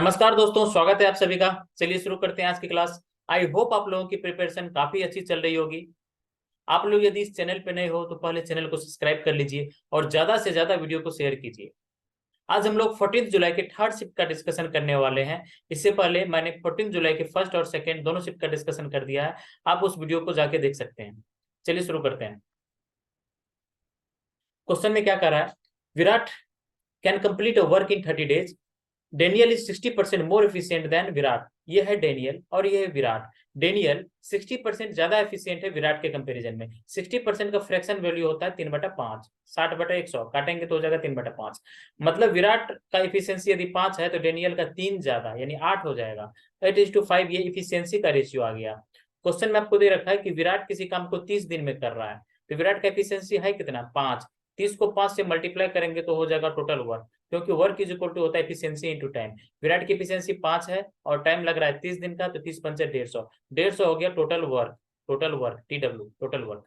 नमस्कार दोस्तों, स्वागत है आप सभी का। चलिए शुरू करते हैं आज की क्लास। आई होप आप लोगों की प्रिपरेशन काफी अच्छी चल रही होगी। आप लोग यदि इस चैनल पे नए हो तो पहले चैनल को सब्सक्राइब कर लीजिए और ज्यादा से ज्यादा वीडियो को शेयर कीजिए। आज हम लोग 14 जुलाई के थर्ड शिफ्ट का डिस्कशन करने वाले हैं। इससे पहले मैंने 14 जुलाई के फर्स्ट और सेकेंड दोनों शिफ्ट का डिस्कशन कर दिया है। आप उस वीडियो को जाके देख सकते हैं। चलिए शुरू करते हैं। क्वेश्चन में क्या कर रहा है? Virat can complete a work in 30 days. Daniel is 60% more efficient then Virat. ये है डेनियल और ये है विराट। डेनियल 60% ज्यादा एफिशिएंट है विराट के कंपैरिजन में। 60% का फ्रैक्शन वैल्यू होता है 3/5। 60/100 काटेंगे तो हो जाएगा 3/5। मतलब विराट का इफिशियंसी यदि 5 है तो डेनियल का 3 ज्यादा यानी 8 हो जाएगा। 8:5 ये इफिशियंसी का रेशियो आ गया। क्वेश्चन में आपको दे रखा है कि विराट किसी काम को 30 दिन में कर रहा है, तो विराट का एफिशिएंसी है कितना? 5। 30 को 5 से मल्टीप्लाई करेंगे तो हो जाएगा टोटल वर्क, क्योंकि वर्क इज इक्वल टू होता है एफिशिएंसी इनटू टाइम। विराट की एफिशिएंसी 5 है और टाइम लग रहा है 30 दिन का, तो 30 पंचे 150। 150 हो गया total work. Total work TW total work.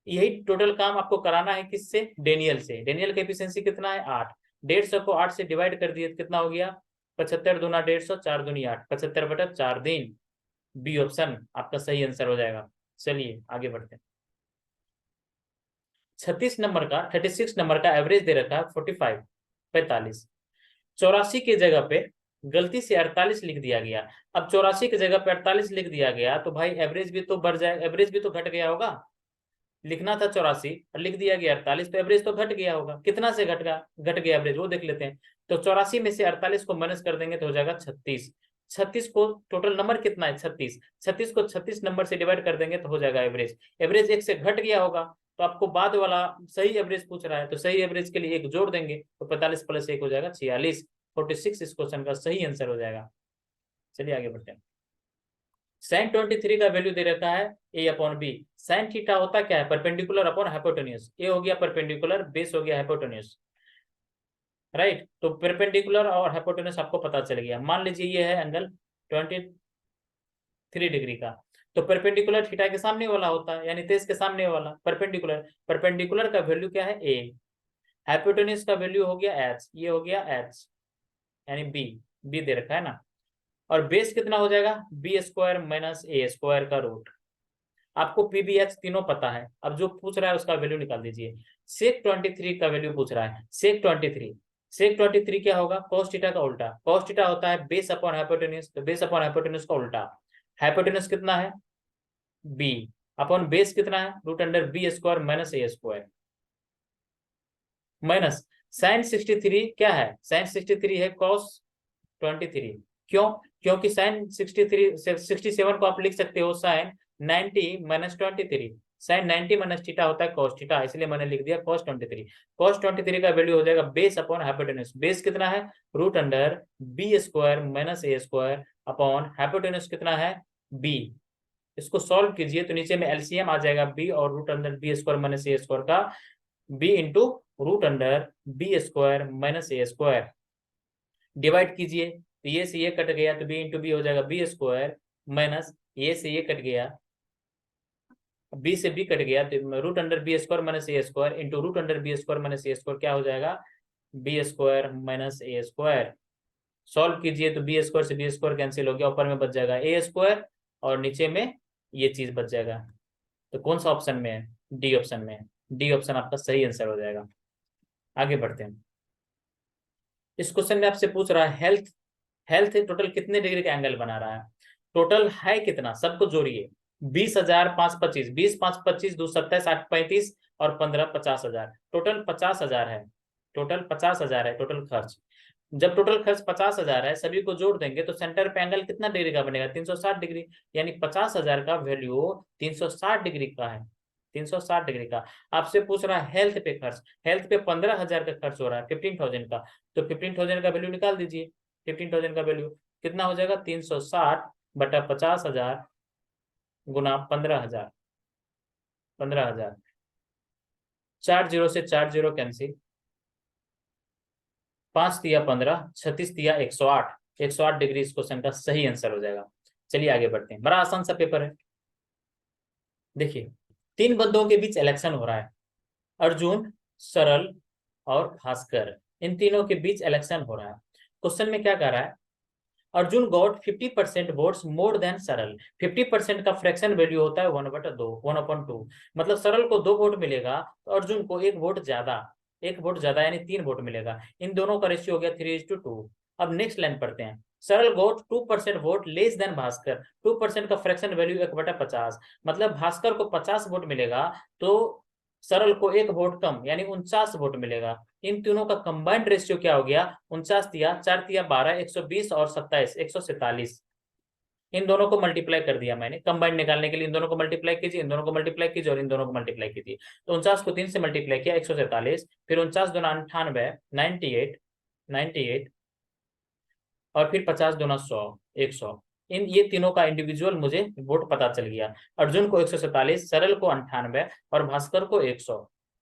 यही टोटल काम आपको कराना है किससे? डेनियल से। डेनियल का एफिशिएंसी कितना है? 8। 150 को 8 से डिवाइड कर दिए तो कितना हो गया? 75 दूना 150, 4 दूनी 8, 75/4 दिन। बी ऑप्शन आपका सही आंसर हो जाएगा। चलिए आगे बढ़ते हैं। 36 नंबर का एवरेज दे रखा है 45 45। 84 की जगह पे गलती से 48 लिख दिया गया। अब 84 की जगह पे 48 लिख दिया गया तो भाई एवरेज भी तो बढ़ जाए, एवरेज भी तो घट गया होगा। लिखना था 84 और लिख दिया गया 48, तो एवरेज तो घट गया होगा। कितना से घट गया एवरेज, वो देख लेते हैं। तो 84 में से 48 को माइनस कर देंगे तो हो जाएगा 36। 36 को टोटल नंबर कितना है? 36। 36 को 36 नंबर से डिवाइड कर देंगे तो हो जाएगा एवरेज। एवरेज 1 से घट गया होगा, तो आपको बाद वाला सही एवरेज पूछ रहा है, तो सही एवरेज के लिए 1 जोड़ देंगे तो 45 + 1 हो जाएगा 46। 46 इस क्वेश्चन का सही आंसर हो जाएगा। चलिए आगे बढ़ते हैं। साइन 23 का वैल्यू दे रखा है A/B। साइन थीटा होता क्या है? Perpendicular upon hypotenuse. ए हो गया परपेंडिकुलर, बेस हो गया हाइपोटेन्यूज। राइट, तो परपेंडिकुलर और हाइपोटेन्यूज आपको पता चल गया। मान लीजिए ये है एंगल 23 डिग्री का, तो परपेंडिकुलर थीटा के सामने वाला होता है, यानी 23 के सामने वाला परपेंडिकुलर। परपेंडिकुलर का वैल्यू क्या है? A। हाइपोटेन्यूज का वैल्यू हो गया H, ये हो गया H यानी B दे रखा है ना। और बेस कितना हो जाएगा? B² - A² का रूट। आपको PBH तीनों पता है, अब जो पूछ रहा है उसका वैल्यू निकाल दीजिए। सेक 23 का वैल्यू पूछ रहा है। सेक 23 क्या होगा? cos थीटा का उल्टा। cos थीटा होता है बेस अपॉन हाइपोटेन्यूज, तो बेस अपॉन हाइपोटेन्यूज का उल्टा। हाइपोटेन्यूज कितना है? B अपॉन बेस कितना है? √B² - A² माइनस साइन 63 क्या है? साइन 63 है cos 23। क्यों? क्योंकि साइन 67 को आप लिख सकते हो साइन 90 - 23। साइन 90 माइनस थीटा होता है cos थीटा, इसलिए मैंने लिख दिया cos 23। cos 23 का वैल्यू हो जाएगा बेस अपॉन हाइपोटेन्यूज। बेस कितना है? √B² - A² अपॉन हाइपोटेन्यूज कितना है? B। इसको सॉल्व कीजिए तो नीचे में एलसीएम आ जाएगा B और √B² - A² का। B into √B² - A²। Divide कीजिए तो ये से ये कट गया तो B इंटू बी हो जाएगा B² माइनस ये से ये कट गया, B से B कट गया तो √B² - A² into √B² - A² क्या हो जाएगा? B² - A²। सॉल्व कीजिए तो B² से B² कैंसिल हो गया, ऊपर में बच जाएगा A² और नीचे में ये चीज बच जाएगा। तो कौन सा ऑप्शन में है? डी ऑप्शन में है। डी ऑप्शन आपका सही आंसर हो जाएगा। आगे बढ़ते हैं। इस क्वेश्चन में आपसे पूछ रहा है हेल्थ हेल्थ टोटल कितने डिग्री का एंगल बना रहा है? टोटल है कितना? सबको जोड़िए। 20,525, 20,525, 2 27, 8 35 और 15 50,000। टोटल 50,000 है। टोटल 50,000 है टोटल खर्च। जब टोटल खर्च 50,000 है, सभी को जोड़ देंगे तो सेंटर पे एंगल कितना डिग्री का बनेगा? 360 डिग्री। यानी 50,000 का वैल्यू 360 डिग्री का है। 360 डिग्री का। आपसे पूछ रहा है हेल्थ पे खर्च। हेल्थ पे 15,000 का खर्च हो रहा है, 15,000 का। तो 15,000 का वैल्यू निकाल दीजिए। 15,000 का वैल्यू कितना हो जाएगा? 360/50,000 गुना 15,000। 15,000। 4 जीरो से 4 जीरो कैंसिल। 5 तिया 15, 36 तिया 108। 108 डिग्री इस क्वेश्चन का सही आंसर हो जाएगा। चलिए आगे बढ़ते हैं। बड़ा आसान सा पेपर है। देखिए, 3 बंदों के बीच इलेक्शन हो रहा है। अर्जुन, सरल और भास्कर, इन तीनों के बीच इलेक्शन हो रहा है। क्वेश्चन में क्या कह रहा है Arjun got 50% votes more than सरल। 50% का फ्रैक्शन वैल्यू होता है 1/2, 1/2। मतलब सरल को 2 वोट मिलेगा तो अर्जुन को 1 वोट ज्यादा यानी 3 वोट मिलेगा। इन दोनों का रेशियो हो गया 3:2। अब नेक्स्ट लाइन पढ़ते हैं। सरल got 2% vote less than Bhaskar. 2% का फ्रैक्शन वैल्यू 1/50। मतलब भास्कर को 50 वोट मिलेगा तो सरल को 1 वोट कम यानी 49 वोट मिलेगा। इन तीनों का कंबाइंड रेशियो क्या हो गया? 49 दिया 4 दिया 12, 120 और 27, 147। इन दोनों को मल्टीप्लाई कर दिया मैंने कंबाइंड निकालने के लिए। इन दोनों को मल्टीप्लाई कीजिए, इन दोनों को मल्टीप्लाई कीजिए और इन दोनों को मल्टीप्लाई कीजिए। तो 49 को 3 से मल्टीप्लाई किया 147, फिर 49 दूना 98, 98 और फिर 50 दूना 100, 100। इन ये तीनों का इंडिविजुअल मुझे वोट पता चल गया। अर्जुन को 147, सरल को 98 और भास्कर को 100।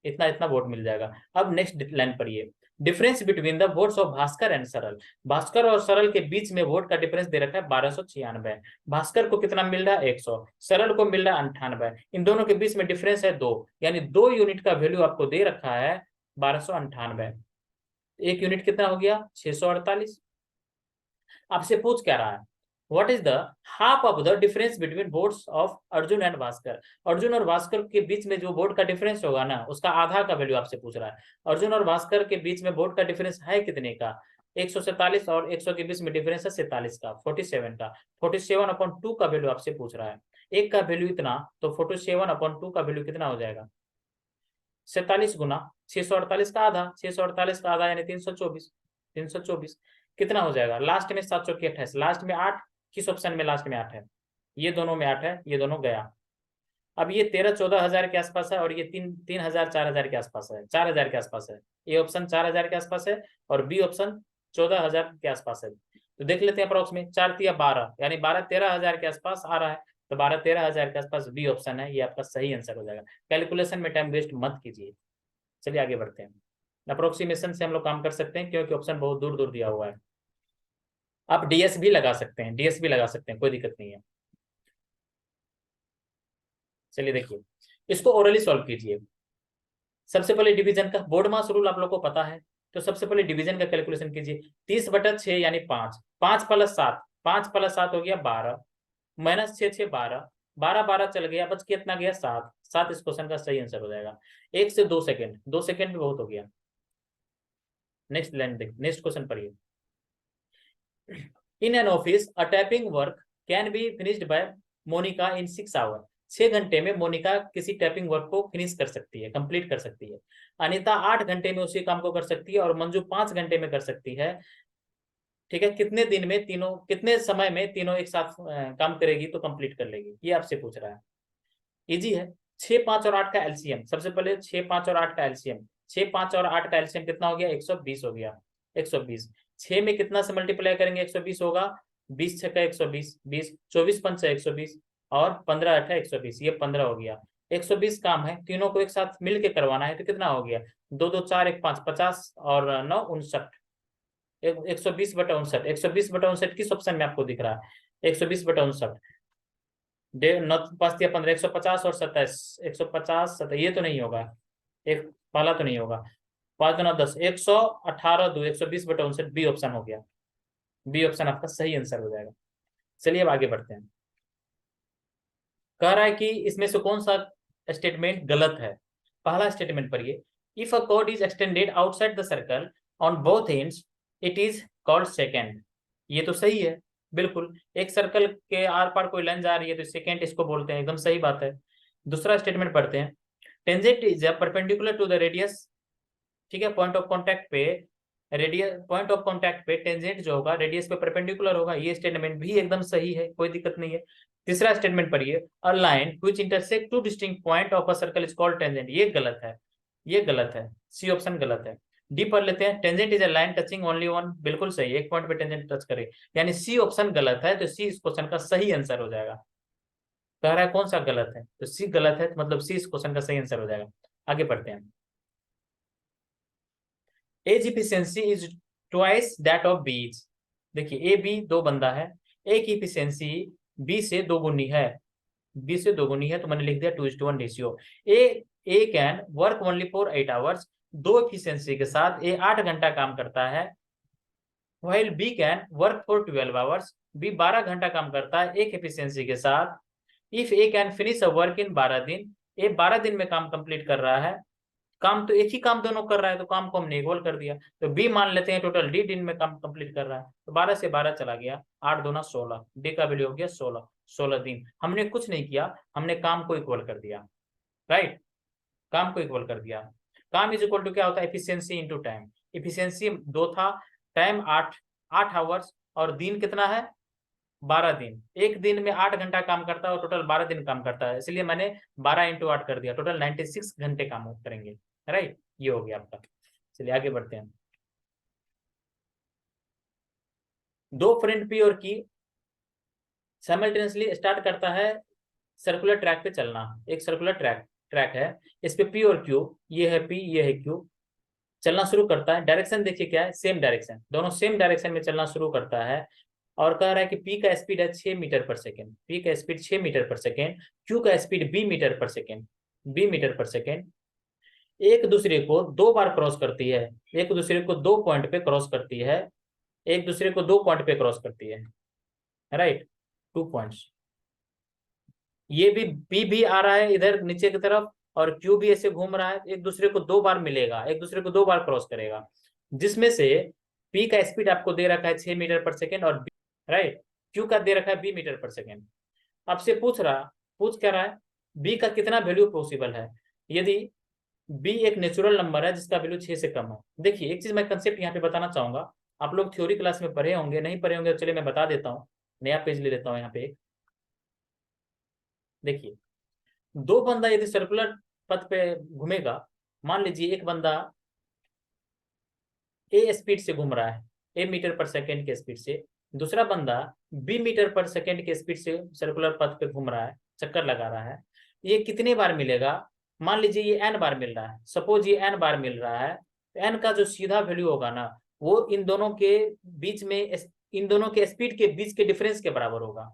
इतना इतना वोट मिल जाएगा। अब नेक्स्ट लाइन पढ़िए। Difference between the votes of Bhaskar and सरल। भास्कर और सरल के बीच में वोट का डिफरेंस दे रखा है 1296। भास्कर को कितना मिल रहा है? 100। सरल को मिल रहा है 98। इन दोनों के बीच में डिफरेंस है 2, यानी 2 यूनिट का वैल्यू आपको दे रखा है 1298। एक यूनिट कितना हो गया? 648। आपसे पूछ क्या रहा है? What is the half of the difference between votes of Arjun and Bhaskar. Arjun और भास्कर के बीच में जो वोट का डिफरेंस होगा ना, उसका आधा का वैल्यू आपसे पूछ रहा है। अर्जुन और भास्कर के बीच में वोट का डिफरेंस है कितने का? 147 और 100 के बीच में डिफरेंस है 47 का, 47 का। 47/2 का वैल्यू आपसे पूछ रहा है। एक का वैल्यू इतना, तो 47/2 का वैल्यू कितना हो जाएगा? 47 गुना 648 का आधा, 648 का आधा यानी 324। 324 कितना हो जाएगा? लास्ट में 7 चौकी 28, लास्ट में 8। किस ऑप्शन में लास्ट में 8 है? ये दोनों में 8 है, ये दोनों गया। अब ये 13-14 हजार के आसपास है और ये 3,000 4,000 के आसपास है, 4,000 के आसपास है। ए ऑप्शन 4,000 के आसपास है और बी ऑप्शन 14,000 के आसपास है। तो देख लेते हैं अप्रोक्स में 4 या 12 यानी 12-13 हजार के आसपास आ रहा है। तो 12-13 हजार के आसपास बी ऑप्शन है, ये आपका सही आंसर हो जाएगा। कैलकुलेशन में टाइम वेस्ट मत कीजिए। चलिए आगे बढ़ते हैं। अप्रोक्सीमेशन से हम लोग काम कर सकते हैं क्योंकि ऑप्शन बहुत दूर दूर दिया हुआ है। आप डीएस भी लगा सकते हैं, डीएस भी लगा सकते हैं, कोई दिक्कत नहीं है। चलिए देखिए, इसको ओरली सॉल्व कीजिए। सबसे पहले डिवीजन का बोर्ड मास रूल आप लोग को पता है, तो सबसे पहले डिवीजन का कैलकुलेशन कीजिए। 30/6 यानी 5, 5 + 7, 5 + 7 हो गया 12, -6 6 12, 12 12 चल गया, बच कितना गया? 7। 7 इस क्वेश्चन का सही आंसर हो जाएगा। 1 से 2 सेकंड, 2 सेकंड भी बहुत हो गया। नेक्स्ट लाइन देख, नेक्स्ट क्वेश्चन पढ़िए। In an office a typing work can be finished by Monika in 6 hour. 6 घंटे में मोनिका किसी टाइपिंग वर्क को फिनिश कर सकती है, कंप्लीट कर सकती है। अनीता 8 घंटे में उसी काम को कर सकती है और मंजू 5 घंटे में कर सकती है। ठीक है, कितने दिन में तीनों, कितने समय में तीनों एक साथ काम करेगी तो कंप्लीट कर लेगी, ये आपसे पूछ रहा है। इजी है। 6 5 और 8 का एलसीएम, सबसे पहले 6 5 और 8 का एलसीएम। 6 5 और 8 का एलसीएम कितना हो गया? 120 हो गया। 120 6 में कितना से मल्टीप्लाई करेंगे? 120 होगा। 20 6 120, 20 24 5 120 और 15 8 120, ये 15 हो गया। 120 काम है, तीनों को एक साथ मिल के करवाना है तो कितना हो गया? 2 2 4 1 5, 50 और 9 59। 120/59, 120/59 किस ऑप्शन में आपको दिख रहा है? 120/59, 9 5 15, 150 और 27, 150 27, ये तो नहीं होगा। एक पहला तो नहीं होगा। 5 2 9 10, 118 2, 120/59, बी ऑप्शन हो गया। बी ऑप्शन आपका सही आंसर हो जाएगा। चलिए अब आगे बढ़ते हैं। कह रहा है कि इसमें से कौन सा स्टेटमेंट गलत है। पहला स्टेटमेंट पढ़िए। If a cord is extended outside the circle on both ends it is called second. ये तो सही है, बिल्कुल। एक सर्कल के आर पार कोई लाइन जा रही है तो सेकेंड इसको बोलते हैं, एकदम सही बात है। दूसरा स्टेटमेंट पढ़ते हैं। Tangent is perpendicular to the radius. ठीक है, पॉइंट ऑफ कॉन्टैक्ट पे रेडियस, पॉइंट ऑफ कॉन्टैक्ट पे टेंजेंट जो होगा रेडियस पे परपेंडिकुलर होगा। ये स्टेटमेंट भी एकदम सही है, कोई दिक्कत नहीं है। तीसरा स्टेटमेंट पढ़िए। A line which intersect two distinct point of a circle is called tangent. ये गलत है, ये गलत है, सी ऑप्शन गलत है। डी पढ़ लेते हैं। Tangent is a line touching only one, बिल्कुल सही, एक पॉइंट पे टेंजेंट टच करे, यानी सी ऑप्शन गलत है, तो सी इस क्वेश्चन का सही आंसर हो जाएगा। कह रहा है कौन सा गलत है, तो सी गलत है, मतलब सी इस क्वेश्चन का सही आंसर हो जाएगा। आगे बढ़ते हैं। As efficiency is twice that of B. देखिए ए बी दो बंदा है, ए की इफिशियंसी बी से दोगुनी है, बी से दोगुनी है, तो मैंने लिख दिया 2:1 ratio. A can work only for 8 hours. दो इफिशियंसी के साथ ए 8 घंटा काम करता है। While B can work for 12 hours, B 12 घंटा काम करता है एक एफिशिएंसी के साथ। If A can finish a work in 12 दिन, ए 12 दिन में काम कंप्लीट कर रहा है। काम तो एक ही काम दोनों कर रहा है, तो काम को हमने इक्वल कर दिया। तो बी मान लेते हैं टोटल डी दिन में काम कंप्लीट कर रहा है, तो 12 से 12 चला गया, 8 दूना 16, डी का वैल्यू हो गया 16, 16 दिन। हमने कुछ नहीं किया, हमने काम को इक्वल कर दिया, राइट, काम को इक्वल कर दिया। काम इज इक्वल टू क्या होता है, एफिशिएंसी इनटू टाइम। एफिशिएंसी 2 था, टाइम 8 आवर्स, और दिन कितना है 12 दिन। एक दिन में 8 घंटा काम करता है और टोटल 12 दिन काम करता है, इसलिए मैंने 12 इंटू 8 कर दिया, टोटल 96 घंटे काम करेंगे, राइट। ये हो गया आपका। चलिए आगे बढ़ते हैं। दो फ्रेंड पी और की साइमल्टेनियसली स्टार्ट करता है सर्कुलर ट्रैक पे चलना। एक सर्कुलर ट्रैक है, इस पे पी और क्यू, ये है पी ये है क्यू, चलना शुरू करता है। डायरेक्शन देखिए क्या है, सेम डायरेक्शन, दोनों सेम डायरेक्शन में चलना शुरू करता है। और कह रहा है कि पी का स्पीड है 6 मीटर पर सेकेंड, पी का स्पीड 6 मीटर पर सेकेंड, क्यू का स्पीड बी मीटर पर सेकेंड, बी मीटर पर सेकेंड। एक दूसरे को 2 बार क्रॉस करती है, एक दूसरे को 2 पॉइंट पे क्रॉस करती है, एक दूसरे को 2 पॉइंट पे क्रॉस करती है, राइट, 2 पॉइंट्स। ये भी पी भी आ रहा है इधर नीचे की तरफ, और क्यू भी ऐसे घूम रहा है, एक दूसरे को 2 बार मिलेगा, एक दूसरे को 2 बार क्रॉस करेगा, जिसमें से पी का स्पीड आपको दे रखा है 6 मीटर पर सेकेंड, और राइट, क्यू का दे रखा है बी मीटर पर सेकेंड। आपसे पूछ क्या रहा है, बी का कितना वैल्यू पॉसिबल है, यदि बी एक नेचुरल नंबर है जिसका वैल्यू 6 से कम है। देखिए एक चीज मैं कंसेप्ट यहाँ पे बताना चाहूंगा, आप लोग थ्योरी क्लास में पढ़े होंगे, नहीं पढ़े होंगे, चलिए मैं बता देता हूँ। नया पेज ले लेता हूँ यहाँ पे। देखिए, दो बंदा यदि सर्कुलर पथ पे घूमेगा, मान लीजिए एक बंदा ए स्पीड से घूम रहा है, ए मीटर पर सेकेंड के स्पीड से, दूसरा बंदा बी मीटर पर सेकेंड के स्पीड से सर्कुलर पथ पे घूम रहा है, चक्कर लगा रहा है। ये कितने बार मिलेगा, मान लीजिए ये एन बार मिल रहा है, सपोज ये एन बार मिल रहा है, तो एन का जो सीधा वैल्यू होगा ना, वो इन दोनों के बीच में, इन दोनों के स्पीड के बीच के डिफरेंस के बराबर होगा,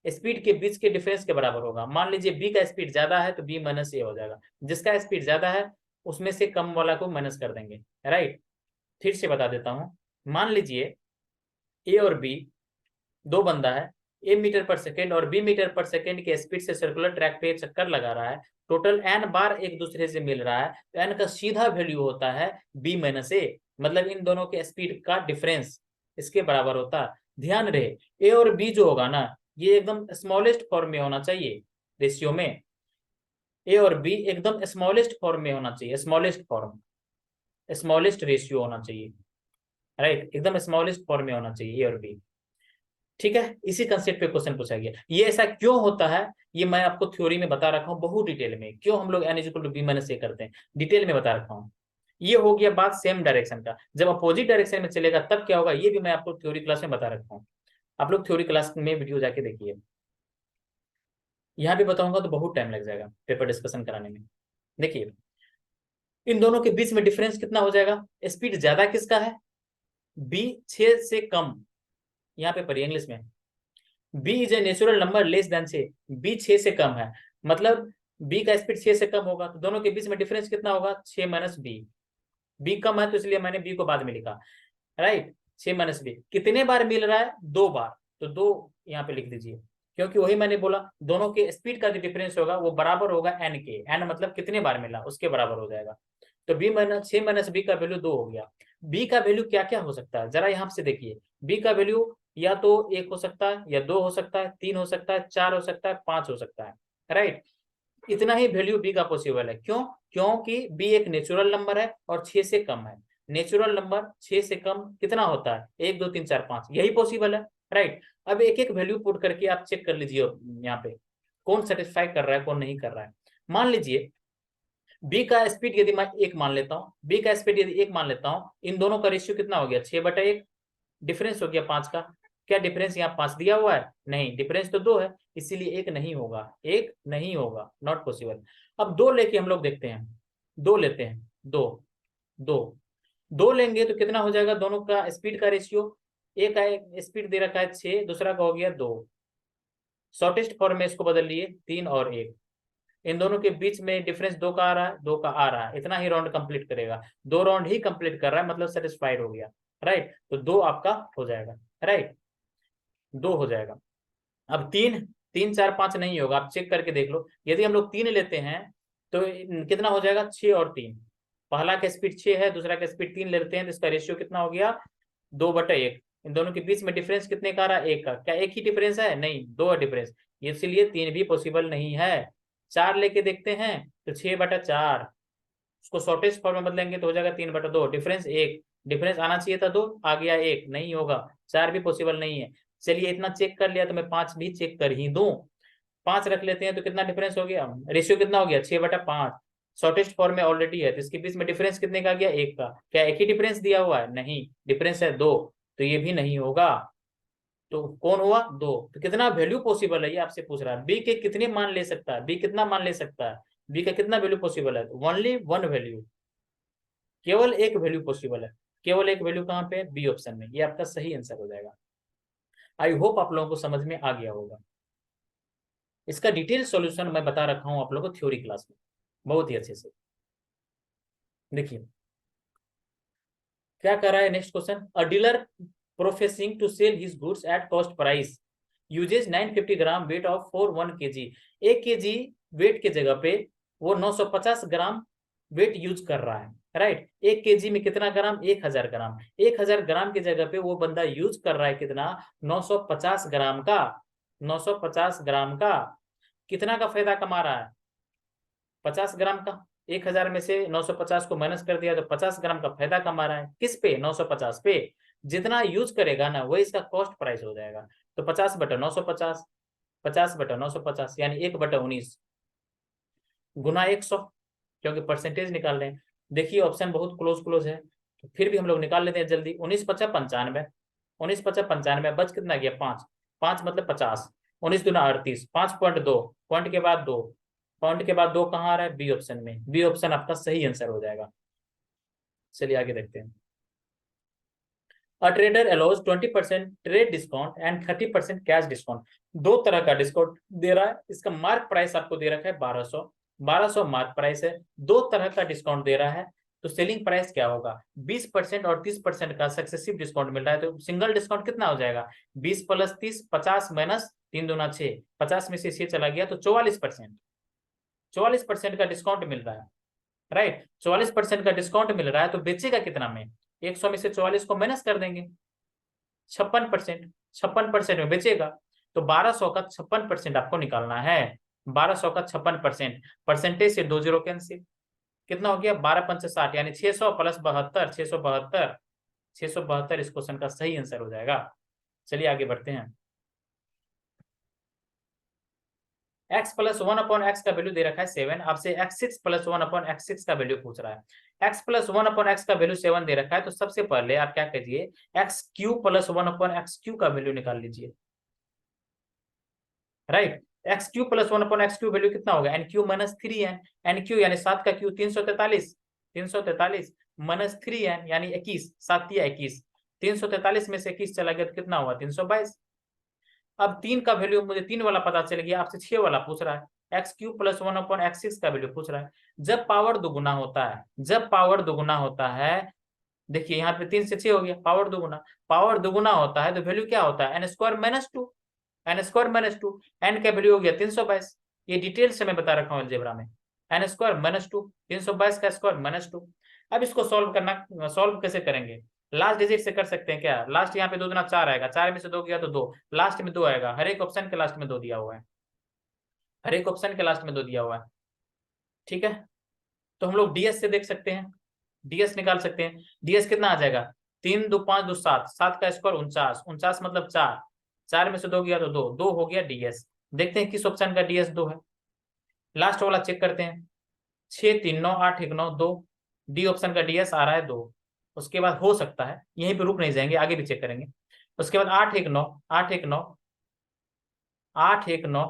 स्पीड के बीच के डिफरेंस के बराबर होगा। मान लीजिए बी का स्पीड ज्यादा है तो बी माइनस ए हो जाएगा, जिसका स्पीड ज्यादा है उसमें से कम वाला को माइनस कर देंगे, राइट। फिर से बता देता हूं, मान लीजिए ए और बी दो बंदा है, ए मीटर पर सेकेंड और बी मीटर पर सेकेंड के स्पीड से सर्कुलर ट्रैक पे चक्कर लगा रहा है, टोटल एन बार एक दूसरे से मिल रहा है, तो एन का सीधा वैल्यू होता है बी माइनस ए, मतलब इन दोनों के स्पीड का डिफरेंस इसके बराबर होता है। ध्यान रहे, ए और बी जो होगा ना, ये एकदम स्मॉलेस्ट फॉर्म में होना चाहिए रेशियो में, ए और बी एकदम स्मॉलेस्ट फॉर्म में होना चाहिए, स्मॉलेस्ट फॉर्म, स्मॉलेस्ट रेशियो होना चाहिए, राइट, एकदम स्मॉलेस्ट फॉर्म में होना चाहिए ए और बी। ठीक है, इसी कंसेप्ट पे क्वेश्चन पूछा गया। ये ऐसा क्यों होता है, ये मैं आपको थ्योरी में बता रखा हूँ बहुत डिटेल में, क्यों हम लोग n is equal to b minus a करते हैं, डिटेल में बता रखा हूँ। ये हो गया बात सेम डायरेक्शन का, जब अपोजिट डायरेक्शन में चलेगा तब क्या होगा, ये भी मैं आपको थ्योरी क्लास में बता रखा हूँ। आप लोग थ्योरी क्लास में वीडियो जाके देखिए, यहाँ भी बताऊंगा तो बहुत टाइम लग जाएगा पेपर डिस्कशन कराने में। देखिए इन दोनों के बीच में डिफरेंस कितना हो जाएगा, स्पीड ज्यादा किसका है, बी 6 से कम, यहाँ पे पढ़िए इंग्लिश में, B is a natural number less than 6, B 6 से कम है, मतलब बी का स्पीड 6 से कम होगा, तो दोनों के बीच में डिफरेंस कितना होगा 6 माइनस बी, बी कम है तो इसलिए मैंने बी को बाद में लिखा, राइट। 6 माइनस बी कितने बार मिल रहा है, 2 बार, तो 2 यहाँ पे लिख दीजिए, क्योंकि वही मैंने बोला दोनों के स्पीड का जो डिफरेंस होगा वो बराबर होगा एन के, एन मतलब कितने बार मिला उसके बराबर हो जाएगा। तो बी माइनस 6 माइनस बी का वैल्यू 2 हो गया। बी का वैल्यू क्या क्या हो सकता है जरा यहाँ से देखिए, बी का वैल्यू या तो 1 हो सकता है, या 2 हो सकता है, 3 हो सकता है, 4 हो सकता है, 5 हो सकता है, राइट। इतना ही वैल्यू बी का पॉसिबल है, क्यों, क्योंकि बी एक नेचुरल नंबर है और 6 से कम है। नेचुरल नंबर 6 से कम कितना होता है, 1 2 3 4 5, यही पॉसिबल है, राइट। अब एक एक वैल्यू पुट करके आप चेक कर लीजिए यहाँ पे कौन सेटिस्फाई कर रहा है कौन नहीं कर रहा है। मान लीजिए बी का स्पीड यदि मैं 1 मान लेता हूँ, बी का स्पीड यदि 1 मान लेता हूँ, इन दोनों का रेशियो कितना हो गया 6/1, डिफरेंस हो गया 5 का। क्या डिफरेंस यहाँ 5 दिया हुआ है, नहीं, डिफरेंस तो 2 है, इसीलिए 1 नहीं होगा, 1 नहीं होगा, नॉट पॉसिबल। अब 2 लेके हम लोग देखते हैं, 2 लेते हैं, 2 2 2 लेंगे तो कितना हो जाएगा, दोनों का स्पीड का रेशियो, एक का स्पीड दे रखा है 6, दूसरा का हो गया 2, शॉर्टेस्ट फॉर्म में इसको बदल लिए 3 और 1, इन दोनों के बीच में डिफरेंस 2 का आ रहा है, 2 का आ रहा है, इतना ही राउंड कंप्लीट करेगा, 2 राउंड ही कंप्लीट कर रहा है, मतलब सेटिस्फाइड हो गया, राइट, तो 2 आपका हो जाएगा, राइट, 2 हो जाएगा। अब 3 3 4 5 नहीं होगा, आप चेक करके देख लो। यदि हम लोग 3 लेते हैं तो कितना हो जाएगा, 6 और 3। पहला का स्पीड 6 है, दूसरा का स्पीड 3 लेते हैं तो इसका रेशियो कितना हो गया, 2/1। इन दोनों के बीच में डिफरेंस कितने का रहा, 1 का। क्या एक ही डिफरेंस है, नहीं, 2 डिफरेंस, इसलिए 3 भी पॉसिबल नहीं है। 4 लेके देखते हैं तो 6/4, उसको शॉर्टेस्ट फॉर्म में बदलेंगे तो हो जाएगा 3/2, डिफरेंस 1, डिफरेंस आना चाहिए था 2, आ गया 1, नहीं होगा। 4 भी पॉसिबल नहीं है। चलिए इतना चेक कर लिया तो मैं 5 भी चेक कर ही दूं। 5 रख लेते हैं तो कितना डिफरेंस हो गया, रेशियो कितना हो गया, 6/5। शॉर्टेस्ट फॉर्म में ऑलरेडी है तो इसके बीच में डिफरेंस कितने का गया, 1 का। क्या एक ही डिफरेंस दिया हुआ है, नहीं, डिफरेंस है 2, तो ये भी नहीं होगा। तो कौन हुआ, 2। तो कितना वैल्यू पॉसिबल है ये आपसे पूछ रहा है, बी के कितने मान ले सकता है, बी कितना मान ले सकता है, बी का कितना वैल्यू पॉसिबल है, ओनली 1 वैल्यू, केवल एक वैल्यू पॉसिबल है, केवल एक वैल्यू कहाँ पे, बी ऑप्शन में। ये आपका सही आंसर हो जाएगा। आई होप आप लोगों को समझ में आ गया होगा। इसका डिटेल सॉल्यूशन मैं बता रखा हूं आप लोगों को थ्योरी क्लास में बहुत ही अच्छे से। देखिए क्या कर रहा है, next question, a dealer professing to sell his goods at cost price uses 950 gram weight of for 1 kg। 1 kg weight के जगह पे वो 950 ग्राम वेट यूज कर रहा है, राइट। 1 kg में कितना ग्राम, 1000 ग्राम। 1000 ग्राम की जगह पे वो बंदा यूज कर रहा है कितना, 950 ग्राम का। 950 ग्राम का कितना का फायदा कमा रहा है, 50 ग्राम का। 1000 में से 950 को माइनस कर दिया तो 50 ग्राम का फायदा कमा रहा है, किस पे, 950 पे। जितना यूज करेगा ना वही इसका कॉस्ट प्राइस हो जाएगा। तो 50/950, 50/950 यानी 1/19 गुना 100, क्योंकि परसेंटेज निकाल रहे हैं। देखिए ऑप्शन बहुत क्लोज क्लोज है, तो फिर भी हम लोग निकाल लेते हैं जल्दी। 19×5 = 95, 19×5 = 95, बच कितना गया, 5, 5 मतलब 50, 19×2 = 38, 5.2, पॉइंट के बाद 2, पॉइंट के बाद 2 कहाँ आ रहा है, बी ऑप्शन में। बी ऑप्शन आपका सही आंसर हो जाएगा। चलिए आगे देखते हैं। A trader allows 20% trade discount and 30% cash discount. 2 तरह का डिस्काउंट दे रहा है। इसका मार्क प्राइस आपको दे रखा है 1200, 1200 मार्क प्राइस है। 2 तरह का डिस्काउंट दे रहा है, तो सेलिंग प्राइस क्या होगा, 20% और 30% का सक्सेसिव डिस्काउंट मिल रहा है। तो सिंगल डिस्काउंट कितना हो जाएगा, 20 + 30, 50 - 3 दूना 6, 50 में से 6 चला गया तो 44%, 44% का डिस्काउंट मिल रहा है, राइट। 44% का डिस्काउंट मिल रहा है तो बेचेगा कितना में, 100 में से 44 को माइनस कर देंगे, 56%, 56% में बेचेगा। तो 1200 का 56% आपको निकालना है। 1200 का 56%, परसेंटेज से 2 0 कैंसिल, कितना हो गया, 12×5 = 60, यानी 600 + 72, 672, 672 इस क्वेश्चन का सही आंसर हो जाएगा। चलिए आगे बढ़ते हैं। x + 1/x का वैल्यू दे रखा है 7, आपसे x6 + 1/x6 का वैल्यू पूछ रहा है। x + 1/x का वैल्यू 7 दे रखा है, तो सबसे पहले आप क्या कीजिए, x³ + 1/x³ का वैल्यू निकाल लीजिए, राइट। x³ + 1/x³ वैल्यू कितना होगा, nq - 3n, nq यानी 7 का q 343, 343 - 3n यानी 21, 7 × 21, 343 में से 21 चला गया तो कितना हुआ, 322। अब 3 का वैल्यू मुझे 3 वाला पता चल गया, आपसे 6 वाला पूछ रहा है। x³ + 1/x6 का वैल्यू पूछ रहा है। जब पावर दुगुना होता है, जब पावर दुगुना होता है, देखिए यहाँ पे 3 से 6 हो गया, पावर दुगुना, पावर दुगुना होता है तो वैल्यू क्या होता है, n² - 2, n² - 2, n का वैल्यू हो गया 322। ये डिटेल से मैं बता रखा हूँ अलजेब्रा में, n² - 2, 322 का स्क्वायर -2। अब इसको सॉल्व करना, सॉल्व कैसे करेंगे, लास्ट डिजिट से कर सकते हैं क्या, लास्ट यहाँ पे 2 दूना 4 आएगा, 4 में से 2 गया तो 2, लास्ट में 2 आएगा, हर एक ऑप्शन के लास्ट में 2 दिया हुआ है, हर एक ऑप्शन के लास्ट में 2 दिया हुआ है, ठीक है। तो हम लोग डीएस से देख सकते हैं, डीएस निकाल सकते हैं। डीएस कितना आ जाएगा, 3 2 5 2 7, 7 का स्क्वायर 49, 49 मतलब 4, 4 में से 2 गया तो 2, 2 हो गया डीएस। देखते हैं किस ऑप्शन का डीएस 2 है, लास्ट वाला चेक करते हैं। 6 3 9 8 1 9 2, डी ऑप्शन का डीएस आ रहा है 2। उसके बाद हो सकता है, यहीं पे रुक नहीं जाएंगे, आगे भी चेक करेंगे। उसके बाद 8 1 9, 8 1 9, 8 1 9,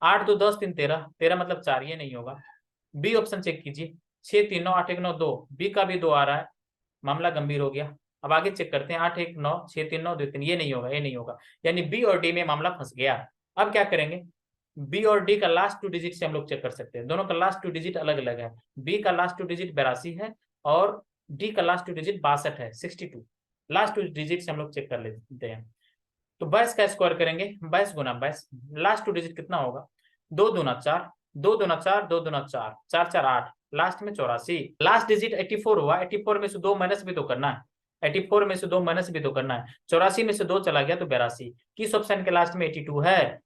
8 2 10 3 13, 13 मतलब 4, ये नहीं होगा। बी ऑप्शन चेक कीजिए, 6 3 9 8 1 9 2, बी का भी 2 आ रहा है, मामला गंभीर हो गया। अब आगे चेक करते हैं, 8 1 9 6 3 9 2 3, ये नहीं होगा, ये नहीं होगा, यानी बी और डी में मामला फंस गया। अब क्या करेंगे, बी और डी का लास्ट 2 डिजिट से हम लोग चेक कर सकते हैं, दोनों का लास्ट 2 डिजिट अलग अलग है। बी का लास्ट 2 डिजिट 82 है और डी का लास्ट 2 डिजिट 62 है, 62। लास्ट 2 डिजिट से हम लोग चेक कर लेते हैं। तो 22 का स्क्वायर करेंगे, 22 गुना 22, लास्ट 2 डिजिट कितना होगा, 2 दूना 4, 2 दूना 4, 2 दूना 4, 4 4 8, लास्ट में 84, लास्ट डिजिट 84 हुआ, 84 में से 2 माइनस भी तो करना है, 84 में से 2 माइनस भी तो करना है, 84 में से 2 चला गया तो 82। किस ऑप्शन के लास्ट में 82 है,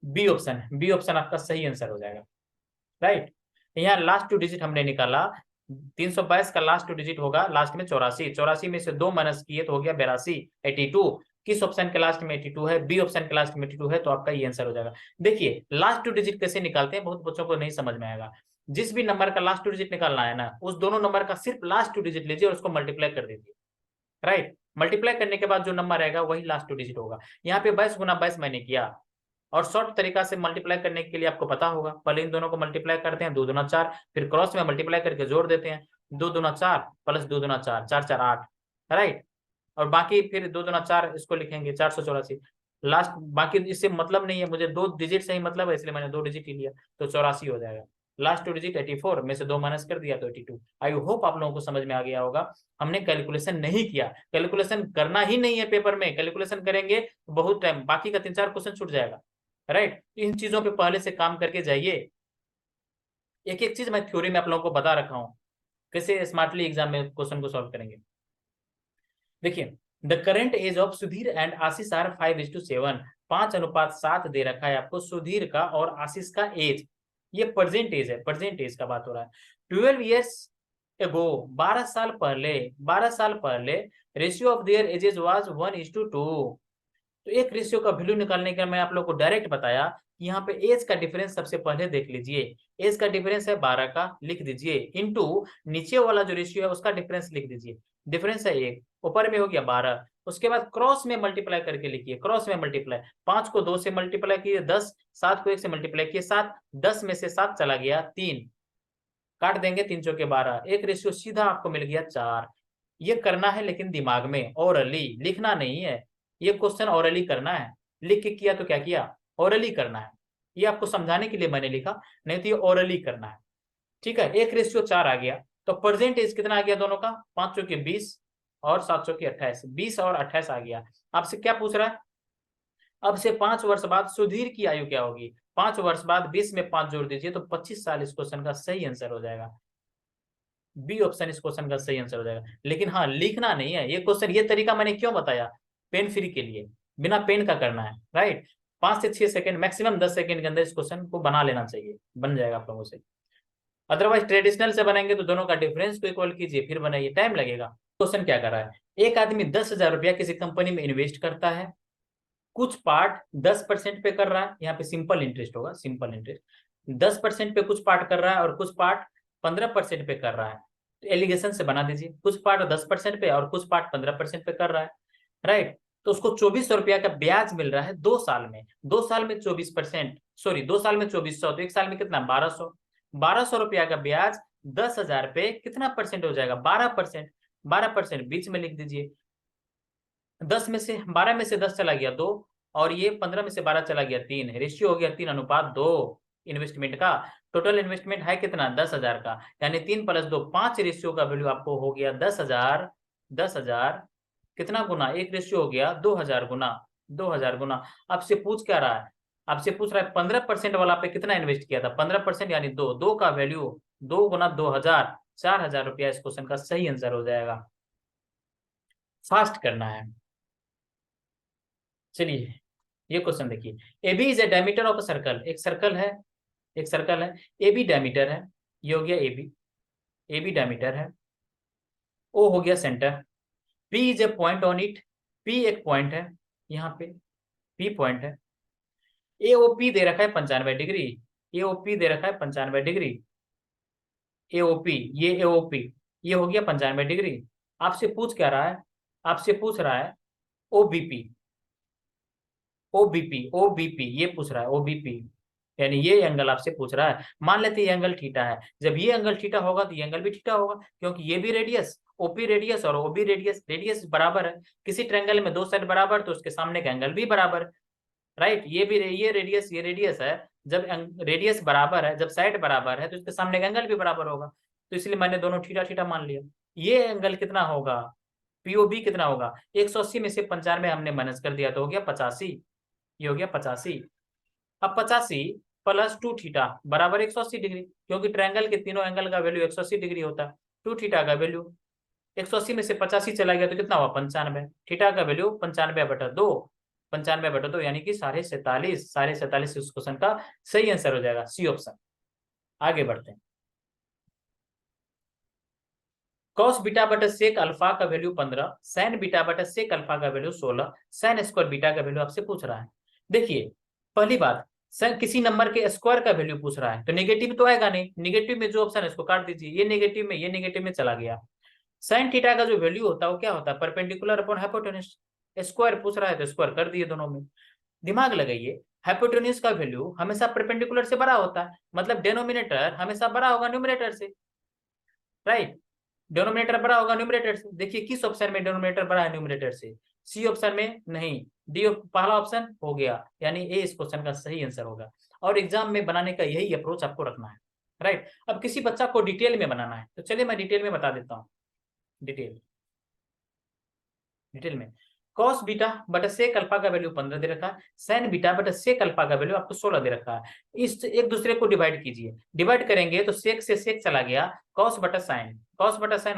बी ऑप्शन, बी ऑप्शन आपका सही आंसर हो जाएगा, राइट। यहाँ लास्ट 2 डिजिट हमने निकाला, 322 का लास्ट 2 डिजिट होगा लास्ट में 84, 84 में से 2 माइनस किए तो हो गया 82, 82। किस ऑप्शन के लास्ट में 82 है, बी ऑप्शन के लास्ट में 82 है, तो आपका ये आंसर हो जाएगा। देखिए लास्ट 2 डिजिट कैसे निकालते हैं, बहुत बच्चों को नहीं समझ में आएगा। जिस भी नंबर का लास्ट 2 डिजिट निकालना है ना, उस दोनों नंबर का सिर्फ लास्ट 2 डिजिट लीजिए और उसको मल्टीप्लाई कर दीजिए, राइट। मल्टीप्लाई करने के बाद जो नंबर आएगा वही लास्ट 2 डिजिट होगा। यहाँ पे 22 गुना 22 मैंने किया, और शॉर्ट तरीका से मल्टीप्लाई करने के लिए आपको पता होगा, पहले इन दोनों को मल्टीप्लाई करते हैं, 2 दूना 4, फिर क्रॉस में मल्टीप्लाई करके जोड़ देते हैं, 2 दूना 4 प्लस 2 दूना 4, 4 4 8, राइट। और बाकी फिर 2 दूना 4 इसको लिखेंगे 484, लास्ट बाकी इससे मतलब नहीं है, मुझे 2 डिजिट से ही मतलब है, इसलिए मैंने 2 डिजिट ही लिया, तो 84 हो जाएगा। लास्ट 2 डिजिट 84 में से 2 माइनस कर दिया तो 82। आई होप आप लोगों को समझ में आ गया होगा। हमने कैलकुलेशन नहीं किया, कैलकुलेशन करना ही नहीं है पेपर में, कैलकुलेशन करेंगे तो बहुत टाइम, बाकी का 3 4 क्वेश्चन छूट जाएगा, राइट। इन चीजों पे पहले से काम करके जाइए। एक एक चीज मैं थ्योरी में आप लोगों को बता रखा हूं, कैसे स्मार्टली एग्जाम में क्वेश्चन को सॉल्व करेंगे। देखिए, the current age of Sudhir and Ashish are 5:7, 5:7 दे रखा है आपको सुधीर का और आशीष का एज, ये प्रेजेंट एज है, प्रेजेंट एज का बात हो रहा है। 12 ईयर्स एगो, 12 साल पहले ratio of their edges was 1:2। तो एक रेशियो का वैल्यू निकालने का मैं आप लोग को डायरेक्ट बताया कि यहाँ पे एज का डिफरेंस सबसे पहले देख लीजिए, एज का डिफरेंस है 12 का, लिख दीजिए, इनटू नीचे वाला जो रेशियो है उसका डिफरेंस लिख दीजिए, डिफरेंस है 1, ऊपर में हो गया 12, उसके बाद क्रॉस में मल्टीप्लाई करके लिखिए, क्रॉस में मल्टीप्लाई, 5 को 2 से मल्टीप्लाई किए 10, 7 को 1 से मल्टीप्लाई किए 7, 10 में से 7 चला गया 3, काट देंगे 3 चौके 12, एक रेशियो सीधा आपको मिल गया 4। ये करना है लेकिन दिमाग में, ओरली, लिखना नहीं है, ये क्वेश्चन ओरली करना है, लिख के किया तो क्या किया, ओरली करना है, ये आपको समझाने के लिए मैंने लिखा, नहीं तो ये ओरली करना है, ठीक है। एक रेशियो 4 आ गया, तो प्रेजेंट एज कितना आ गया दोनों का, 5 चौके 20 और 7 चौके 28, 20 और 28 आ गया। आपसे क्या पूछ रहा है, अब से 5 वर्ष बाद सुधीर की आयु क्या होगी, 5 वर्ष बाद 20 में 5 जोड़ दीजिए तो 25 साल इस क्वेश्चन का सही आंसर हो जाएगा, बी ऑप्शन इस क्वेश्चन का सही आंसर हो जाएगा। लेकिन हाँ, लिखना नहीं है ये क्वेश्चन, ये तरीका मैंने क्यों बताया, पेन फ्री के लिए, बिना पेन का करना है, राइट। 5 से 6 सेकंड, मैक्सिमम 10 सेकंड के अंदर इस क्वेश्चन को बना लेना चाहिए, बन जाएगा आप लोगों से। अदरवाइज ट्रेडिशनल से बनाएंगे तो दोनों का डिफरेंस को इक्वल कीजिए फिर बनाइए, टाइम लगेगा। क्वेश्चन क्या कर रहा है, एक आदमी 10,000 रुपया किसी कंपनी में इन्वेस्ट करता है, कुछ पार्ट 10% पे कर रहा है, यहाँ पे सिंपल इंटरेस्ट होगा, सिंपल इंटरेस्ट, 10% पे कुछ पार्ट कर रहा है और कुछ पार्ट 15% पे कर रहा है, तो एलिगेशन से बना दीजिए, कुछ पार्ट 10% पे और कुछ पार्ट 15% पे कर रहा है, राइट। तो उसको 2400 रुपया का ब्याज मिल रहा है 2 साल में, 2 साल में 24%, सॉरी 2 साल में 2400, तो 1 साल में कितना 1200, 1200 रुपया का ब्याज 10,000 पे कितना परसेंट हो जाएगा, 12%, 12% बीच में लिख दीजिए, 10 में से 12 में से 10 चला गया 2, और ये 15 में से 12 चला गया 3, रेशियो हो गया 3:2 इन्वेस्टमेंट का। टोटल इन्वेस्टमेंट है कितना 10,000 का, यानी 3 + 2 5 रेशियो का वैल्यू आपको हो गया 10,000, 10,000 कितना गुना, एक रेशियो हो गया 2,000 गुना, 2,000 गुना। आपसे पूछ क्या रहा है, आपसे पूछ रहा है 15% वाला पे कितना इन्वेस्ट किया था, 15% यानी 2, 2 का वैल्यू 2 गुना 2,000, 4,000 रुपया इस क्वेश्चन का सही आंसर हो जाएगा। फास्ट करना है, चलिए ये क्वेश्चन देखिए, AB is a diameter of a circle, एक सर्कल है, एक सर्कल है, AB डायमीटर है, ये हो गया AB, AB डायमीटर है, O हो गया centre, P is a point on it, P एक पॉइंट है यहाँ पे, P पॉइंट है, AOP दे रखा है 95 डिग्री, AOP दे रखा है 95 डिग्री, AOP, ये AOP, ये हो गया 95 डिग्री। आपसे पूछ क्या रहा है, आपसे पूछ रहा है OBP, OBP, OBP ये पूछ रहा है, OBP यानी ये एंगल आपसे पूछ रहा है। मान लेते हैं ये एंगल थीटा है, जब ये एंगल थीटा होगा तो ये एंगल भी थीटा होगा, क्योंकि ये भी रेडियस, OP रेडियस और OB रेडियस, रेडियस बराबर है, किसी ट्रायंगल में 2 साइड बराबर तो उसके सामने का एंगल भी बराबर, राइट। ये भी ये रेडियस है, जब रेडियस बराबर है, जब साइड बराबर है तो उसके सामने का एंगल भी बराबर होगा, तो इसलिए मैंने दोनों थीटा थीटा मान लिया। ये एंगल कितना होगा, पीओबी कितना होगा, 180 में से 95 हमने माइनस कर दिया तो हो गया 85, ये हो गया 85। अब 85 प्लस 2 थीटा बराबर 180 डिग्री, क्योंकि ट्रायंगल के तीनों एंगल का वैल्यू 180 डिग्री होता है। 2 थीटा का वैल्यू 180 में से 85 चला गया तो कितना हुआ 95, थीटा का वैल्यू 95/2, 95/2 यानी कि 47.5 इस क्वेश्चन का सही आंसर हो जाएगा, सी ऑप्शन। आगे बढ़ते हैं। कॉस बीटा बटा सेक अल्फा का वैल्यू 15, साइन बीटा बटा सेक अल्फा का वैल्यू 16, साइन स्क्वायर बीटा का वैल्यू आपसे पूछ रहा है। देखिए पहली बात, किसी नंबर के स्क्वायर का वैल्यू पूछ रहा है तो नेगेटिव तो आएगा नहीं, नेगेटिव में जो ऑप्शन है इसको काट दीजिए, ये नेगेटिव में ये नेगेटिव में चला गया। साइन थीटा का जो वैल्यू होता है वो क्या होता है, परपेंडिकुलर अपॉन हाइपोटेन्यूज। स्क्वायर पूछ रहा है तो स्क्वायर कर दिए दोनों में। दिमाग लगाइए, हाइपोटेन्यूज का वैल्यू हमेशा परपेंडिकुलर से बड़ा होता है, मतलब डेनोमिनेटर हमेशा बड़ा होगा न्यूमरेटर से, राइट। डिनोमिनेटर बड़ा होगा न्यूमरेटर से। देखिए किस ऑप्शन में डिनोमिनेटर बड़ा है न्यूमरेटर से, सी ऑप्शन में नहीं, डी पहला ऑप्शन हो गया, यानी ए इस क्वेश्चन का सही आंसर होगा। और एग्जाम में बनाने का यही अप्रोच आपको रखना है, राइट। अब किसी बच्चा को डिटेल में बनाना है तो चलिए मैं डिटेल में बता देता हूँ। डिटेल में cos बीटा बटा सेक अल्फा का वैल्यू 15 दे रखा है, sin बीटा बटा सेक अल्फा का वैल्यू आपको 16 दे रखा है। इस एक दूसरे को डिवाइड कीजिए, डिवाइड करेंगे तो सेक से सेक चला गया, cos बटा sin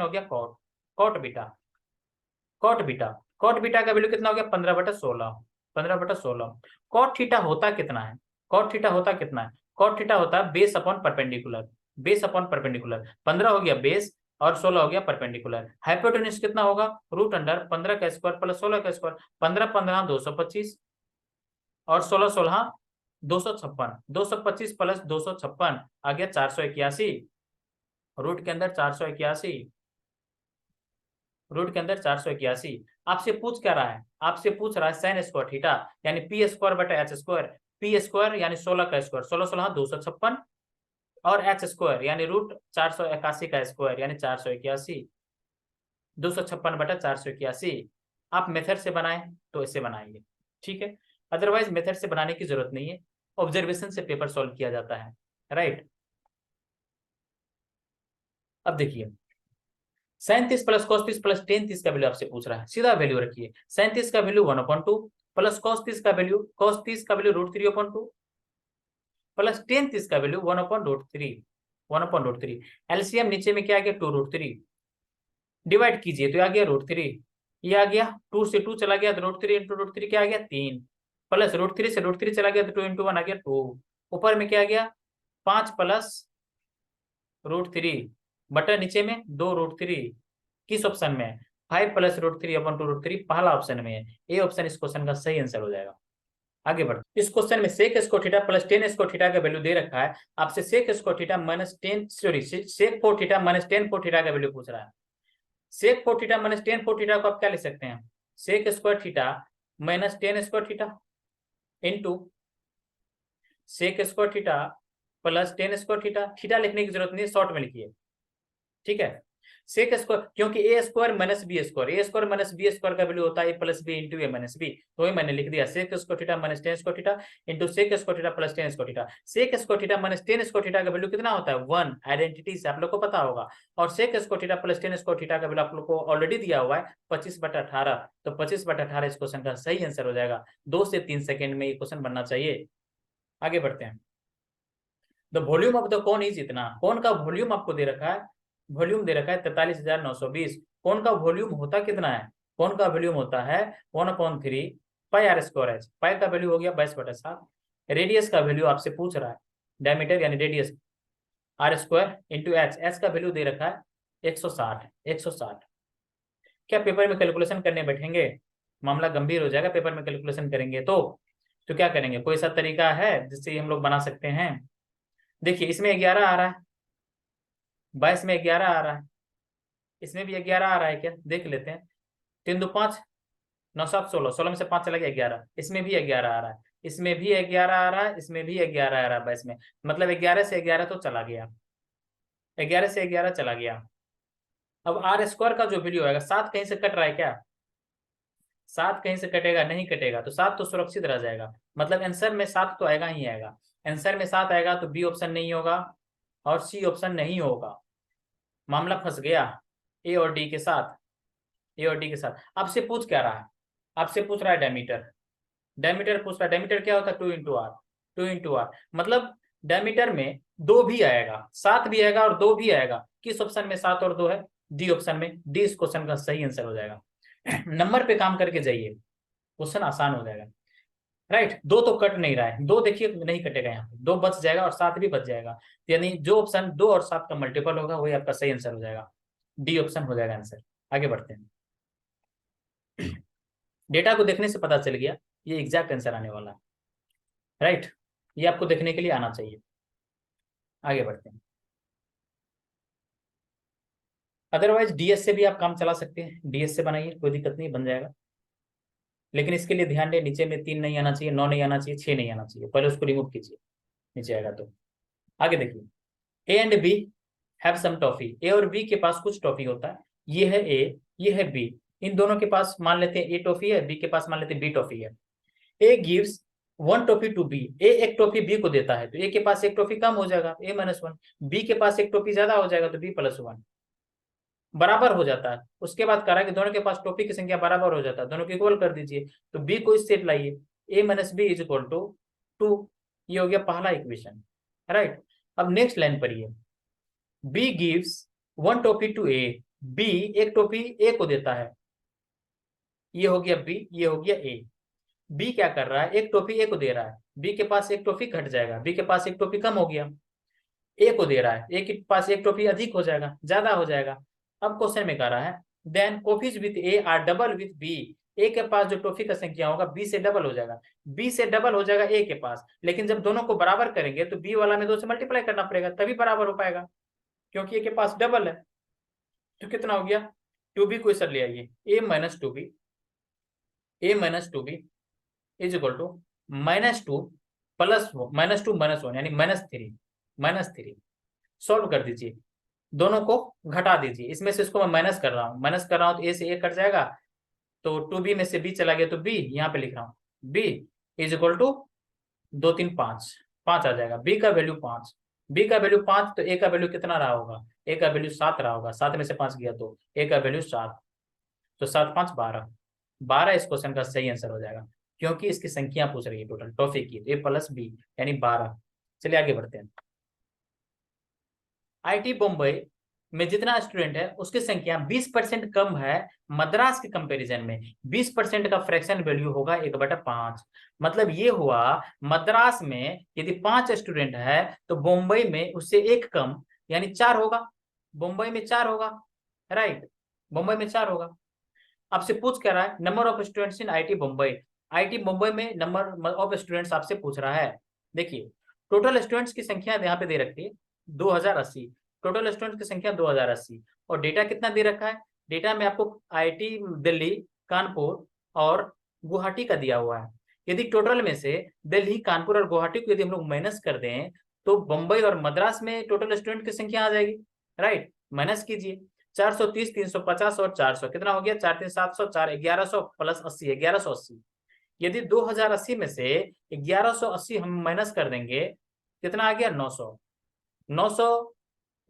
हो गया cot, cot beta cot beta का वैल्यू कितना हो गया 15/16, 15/16। cot थीटा होता कितना है, cot थीटा होता कितना है, cot थीटा होता है base upon perpendicular, base upon perpendicular. 15 हो गया बेस और 16 हो गया परपेंडिकुलर। हाइपोटेन्यूज कितना होगा, रूट अंडर 15 का स्क्वायर प्लस 16 का स्क्वायर, 15 225 और 16 256, 225 प्लस 256 आ गया 481, रूट के अंदर 481, रूट के अंदर 481। आपसे पूछ क्या रहा है, आपसे पूछ रहा है साइन स्क्वायर थीटा यानी पी स्क्वायर बटा एच स्क्वायर, पी स्क्वायर यानी 16 का स्क्वायर, 16 256 और एच स्क्वायर यानी रूट 481 का स्क्वायर यानी 481, 256/481। आप मेथड से बनाएं तो ऐसे बनाएंगे, ठीक है, अदरवाइज मेथड से बनाने की जरूरत नहीं है, ऑब्जर्वेशन से पेपर सॉल्व किया जाता है, राइट। अब देखिए sin 30 plus cos 30 plus tan 30 का वैल्यू आपसे पूछ रहा है, सीधा वैल्यू रखिए। sin 30 का वैल्यू 1/2 प्लस cos 30 का वैल्यू √3/2 प्लस tan 30 का वैल्यू 1/√3। एलसीएम नीचे में क्या आ गया 2√3, डिवाइड कीजिए तो आ गया √3, ये आ गया 2 से 2 चला गया तो √3 इंटू √3 क्या आ गया 3, प्लस √3 से √3 चला गया तो 2 इंटू 1 आ गया 2, ऊपर में क्या आ गया 5 प्लस √3 बटा नीचे में 2√3, किस ऑप्शन में, 5 प्लस √3/2√3 पहला ऑप्शन में है, ए ऑप्शन इस क्वेश्चन का सही आंसर हो जाएगा। आगे बढ़ते, इस क्वेश्चन में sec square theta plus tan square theta का वैल्यू दे रखा है, आपसे sec square theta minus ten sorry sec 4 theta minus tan 4 theta का वैल्यू पूछ रहा है। Sec 4 theta minus tan 4 theta को आप क्या लिख सकते हैं, sec square theta minus tan square theta into sec square theta plus tan square theta, theta लिखने की जरूरत नहीं है, शॉर्ट में लिखिए, ठीक है। सेक स्क्वायर क्योंकि a square minus b square, a square minus b square का वैल्यू होता है a plus b into a minus b, तो वही मैंने लिख दिया sec square theta minus tan square theta into sec square theta plus tan square theta. Sec square theta minus tan square theta का value कितना होता है 1, आइडेंटिटी से आप लोग को पता होगा, और sec square theta plus tan square theta का वैल्यू आप लोग को ऑलरेडी दिया हुआ है 25/18, तो 25/18 इस क्वेश्चन का सही आंसर हो जाएगा। 2 से 3 सेकंड में ये क्वेश्चन बनना चाहिए। आगे बढ़ते हैं, the volume of the cone is इतना, कोन का वॉल्यूम आपको दे रखा है, वॉल्यूम दे रखा है 43,920, कोन का वॉल्यूम होता कितना है, कोन का वॉल्यूम होता है 1/3 पाई आर स्क्वायर एच, पाई का वैल्यू हो गया 22/7, रेडियस का वैल्यू आपसे पूछ रहा है, डायमीटर यानी radius R square into H, H का वैल्यू दे रखा है 160। क्या पेपर में कैलकुलेशन करने बैठेंगे मामला गंभीर हो जाएगा, पेपर में कैलकुलेशन करेंगे तो क्या करेंगे, कोई सा तरीका है जिससे हम लोग बना सकते हैं। देखिए इसमें 11 आ रहा है, 22 में 11 आ रहा है, इसमें भी 11 आ रहा है क्या, देख लेते हैं। 3 2 5 9 7 16, 16 में से 5 चला गया 11, इसमें भी 11 आ रहा है, इसमें भी 11 आ रहा है, इसमें भी 11 आ रहा है 22 में, मतलब 11 से 11 तो चला गया, 11 से 11 चला गया। अब आर स्क्वायर का जो वैल्यू आएगा, 7 कहीं से कट रहा है क्या, 7 कहीं से कटेगा नहीं, कटेगा तो 7 तो सुरक्षित रह जाएगा, मतलब आंसर में 7 तो आएगा ही आएगा, आंसर में 7 आएगा तो बी ऑप्शन नहीं होगा और सी ऑप्शन नहीं होगा, मामला फंस गया ए और डी के साथ। ए और डी के साथ। आपसे पूछ क्या रहा है, आपसे पूछ रहा है डायमीटर, डायमीटर पूछ रहा है। डायमीटर क्या होता है, 2 × r, 2 × r, मतलब डायमीटर में 2 भी आएगा, 7 भी आएगा और 2 भी आएगा। किस ऑप्शन में 7 और 2 है, डी ऑप्शन में। डी इस क्वेश्चन का सही आंसर हो जाएगा। नंबर पे काम करके जाइए, क्वेश्चन आसान हो जाएगा। राइट, 2 तो कट नहीं रहा है, 2 देखिए नहीं कटेगा, यहाँ पे 2 बच जाएगा और 7 भी बच जाएगा, यानी जो ऑप्शन 2 और 7 का मल्टीपल होगा वही आपका सही आंसर हो जाएगा, डी ऑप्शन हो जाएगा आंसर। आगे बढ़ते हैं। डेटा को देखने से पता चल गया ये एग्जैक्ट आंसर आने वाला है। राइट, ये आपको देखने के लिए आना चाहिए। आगे बढ़ते हैं। अदरवाइज डीएस से भी आप काम चला सकते हैं, डीएस से बनाइए, कोई दिक्कत नहीं, बन जाएगा। लेकिन इसके लिए ध्यान दें, नीचे में 3 नहीं आना चाहिए, 9 नहीं आना चाहिए, 6 नहीं आना चाहिए, पहले उसको रिमूव कीजिए, नीचे आएगा तो। आगे देखिए, A and B have some toffee, A और बी के पास कुछ टॉफी होता है, ये है ए, ये है बी, इन दोनों के पास मान लेते हैं ए टॉफी है, बी के पास मान लेते हैं बी टॉफी है। A gives 1 toffee to B, A एक टॉफी बी को देता है, तो ए के पास एक टॉफी कम हो जाएगा, a-1, बी के पास एक टॉफी ज्यादा हो जाएगा तो b+1, बराबर हो जाता है। उसके बाद कहा कि दोनों के पास टॉफी की संख्या बराबर हो जाता है, दोनों को इक्वल कर दीजिए, तो बी को इस सेट लाइए, a-b = 2, ये हो गया पहला इक्वेशन। राइट, अब नेक्स्ट लाइन पढ़िए, B gives 1 toffee to A, B एक टॉफी ए को देता है, ये हो गया बी, ये हो गया ए। बी क्या कर रहा है, एक टॉफी ए को दे रहा है, बी के पास एक टॉफी घट जाएगा, बी के पास एक टॉफी कम हो गया, ए को दे रहा है, ए के पास एक टॉफी अधिक हो जाएगा, ज्यादा हो जाएगा। अब क्वेश्चन में कह रहा है then coffees with A are double with B, A के पास जो टॉफी का संख्या होगा बी से डबल हो जाएगा, बी से डबल हो जाएगा ए के पास, लेकिन जब दोनों को बराबर करेंगे तो बी वाला में 2 से मल्टीप्लाई करना पड़ेगा तभी बराबर हो पाएगा, क्योंकि ए के पास डबल है। तो कितना हो गया, 2b को इधर ले आइए, a-2b, a-2b is equal to -2 plus -2 यानी -3 सॉल्व कर दीजिए, दोनों को घटा दीजिए, इसमें से इसको मैं माइनस कर रहा हूँ, तो ए से ए कट जाएगा, तो 2b में से b चला गया, तो b यहाँ पे लिख रहा हूँ, b इज इक्वल टू 2 3 5, 5 आ जाएगा, b का वैल्यू 5, b का वैल्यू 5, तो a का वैल्यू कितना रहा होगा, a का वैल्यू 7 रहा होगा, 7 में से 5 गया तो a का वैल्यू 7, तो 7 5 12, 12 इस क्वेश्चन का सही आंसर हो जाएगा, क्योंकि इसकी संख्या पूछ रही है टोटल टॉफी की, तो a+b यानी 12। चलिए आगे बढ़ते हैं। आईटी बॉम्बे में जितना स्टूडेंट है उसकी संख्या 20% कम है मद्रास के कंपैरिजन में, 20% का फ्रैक्शन वैल्यू होगा 1/5, मतलब ये हुआ मद्रास में यदि 5 स्टूडेंट है तो बॉम्बे में उससे 1 कम यानी 4 होगा, बॉम्बे में 4 होगा। राइट, बॉम्बे में 4 होगा। आपसे पूछ क्या रहा है, number of students in IT Bombay, IT Bombay में नंबर ऑफ स्टूडेंट्स आपसे पूछ रहा है। देखिए टोटल स्टूडेंट्स की संख्या यहाँ पे दे रखी है 2080, टोटल स्टूडेंट्स की संख्या 2080, और डेटा कितना दे रखा है, डेटा में आपको आईटी दिल्ली, कानपुर और गुवाहाटी का दिया हुआ है। यदि टोटल में से दिल्ली, कानपुर और गुवाहाटी को यदि हम लोग माइनस कर दें तो बम्बई और मद्रास में टोटल स्टूडेंट की संख्या आ जाएगी। राइट, माइनस कीजिए, 430, 350 और 400 कितना हो गया, 4 3 700, 4 1100 प्लस 80 1180। यदि 2080 में से 1180 हम माइनस कर देंगे कितना आ गया, 900। 900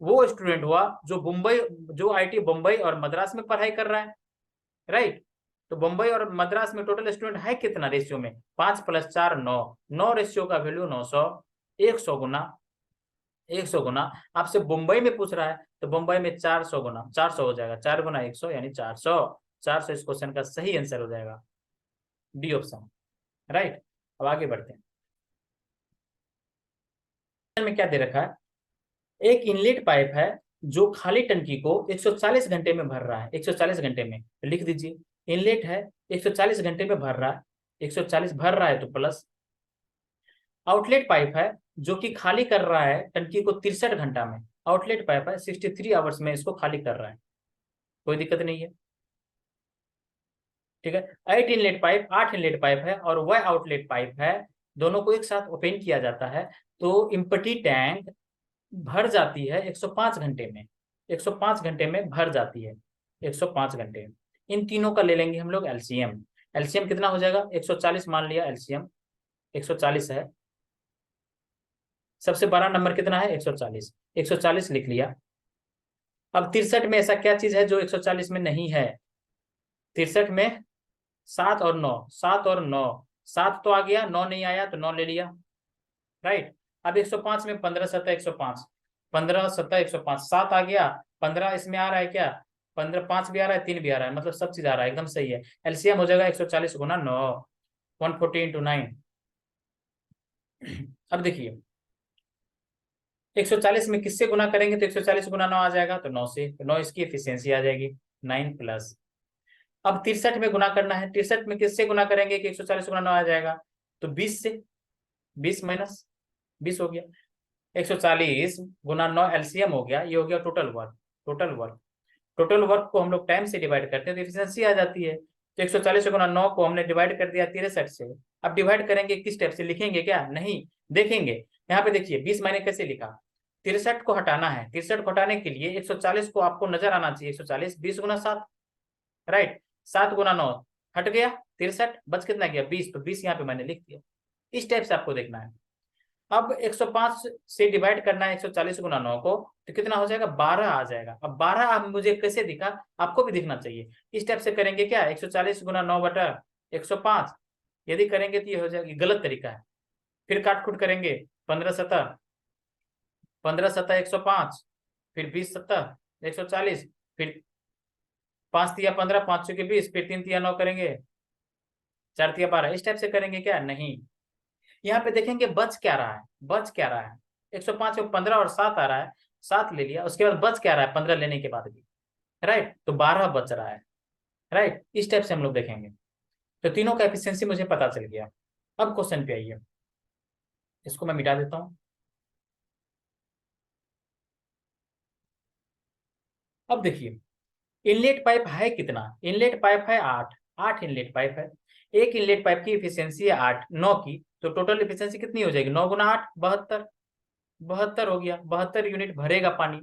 वो स्टूडेंट हुआ जो मुंबई, जो आईटी बम्बई और मद्रास में पढ़ाई कर रहा है। राइट, तो बम्बई और मद्रास में टोटल स्टूडेंट है कितना रेशियो में, 5 + 4 9, 9 रेशियो का वैल्यू 900, 100 गुना आपसे मुंबई में पूछ रहा है तो मुंबई में 400 गुना, 400 हो जाएगा, 4 गुना 100 यानी 400, 400 इस क्वेश्चन का सही आंसर हो जाएगा, डी ऑप्शन। राइट, अब आगे बढ़ते हैं। में क्या दे रखा है, एक इनलेट पाइप है जो खाली टंकी को 140 घंटे में भर रहा है, 140 घंटे में, लिख दीजिए इनलेट है 140 घंटे में भर रहा है, 140 भर रहा है तो प्लस, आउटलेट पाइप है जो कि खाली कर रहा है टंकी को 63 घंटा में, आउटलेट पाइप है 63 आवर्स में इसको खाली कर रहा है, कोई दिक्कत नहीं है। ठीक है, 8 इनलेट पाइप, 8 इनलेट पाइप है और वह आउटलेट पाइप है, दोनों को एक साथ ओपन किया जाता है तो इम्पटी टैंक भर जाती है 105 घंटे में, 105 घंटे में भर जाती है, 105 घंटे। इन तीनों का ले लेंगे हम लोग एलसीएम, एलसीएम कितना हो जाएगा, 140 मान लिया, एलसीएम 140 है, सबसे बड़ा नंबर कितना है 140, 140 लिख लिया। अब 63 में ऐसा क्या चीज है जो 140 में नहीं है, 63 में 7 और 9, 7 और 9, 7 तो आ गया, 9 नहीं आया तो 9 ले लिया, राइट। अब 105 में 15 सत्ता 105, 15 सत्ता 105, 7 आ गया, 15 इसमें आ रहा है क्या, 15 5 भी आ रहा है, 3 भी आ रहा है, मतलब सब चीज आ रहा है, एकदम सही है। एलसीएम हो जाएगा 140 गुना 9, 140 इंटू 9। अब देखिए 140 में किससे गुना करेंगे तो 140 गुना 9 आ जाएगा, तो 9 से, तो 9 इसकी एफिशिएंसी आ जाएगी 9 प्लस। अब 63 में गुना करना है, 63 में किससे गुना करेंगे कि 140 गुना 9 आ जाएगा, तो 20 से, 20 माइनस 20 हो गया, 140 गुना 9 एलसीएम हो गया, ये हो गया total work. Total work, total work को हम लोग टाइम से डिवाइड करते हैं तो एफिशिएंसी आ जाती है। तो 140 गुना 9 को हमने डिवाइड कर दिया 63 से। अब डिवाइड करेंगे किस टाइप से, लिखेंगे क्या, नहीं, देखेंगे। यहाँ पे देखिए 20 मैंने कैसे लिखा, 63 को हटाना है, 63 को हटाने के लिए 140 को आपको नजर आना चाहिए, 140 20 गुना 7, राइट, 7 गुना 9 हट गया 63, बच कितना गया 20, तो 20 यहाँ पे मैंने लिख दिया। इस टाइप से आपको देखना है। अब 105 से डिवाइड करना है 140 गुना 9 को, तो कितना हो जाएगा 12 आ जाएगा। अब 12 अब मुझे कैसे दिखा, आपको भी दिखना चाहिए। इस टाइप से करेंगे क्या, 140 गुना 9 बटा 105, यदि करेंगे तो ये हो जाएगा, गलत तरीका है। फिर काट कूट करेंगे, 15 सत्ता 15 सत्ता 105, फिर 20 सत्ता 140, फिर 5 तिया 15, 5 चौके 20, फिर 3 तिया 9 करेंगे, 4 तिया 12, इस टाइप से करेंगे क्या, नहीं। यहाँ पे देखेंगे बच क्या रहा है, बच क्या रहा है, 105 में 15 और 7 आ रहा है, 7 ले लिया, उसके बाद बच क्या रहा है 15 लेने के बाद भी, राइट, तो 12 बच रहा है, राइट। इस टाइप से हम लोग देखेंगे। तो तीनों का एफिशिएंसी मुझे पता चल गया। अब क्वेश्चन पे आइए, इसको मैं मिटा देता हूं। अब देखिए इनलेट पाइप है कितना, इनलेट पाइप है 8, 8 इनलेट पाइप है। एक इनलेट पाइप की एफिशिएंसी है 8, 9 की, तो टोटल एफिशिएंसी कितनी हो जाएगी, 9 गुना 8 72, 72 हो गया, 72 यूनिट भरेगा पानी।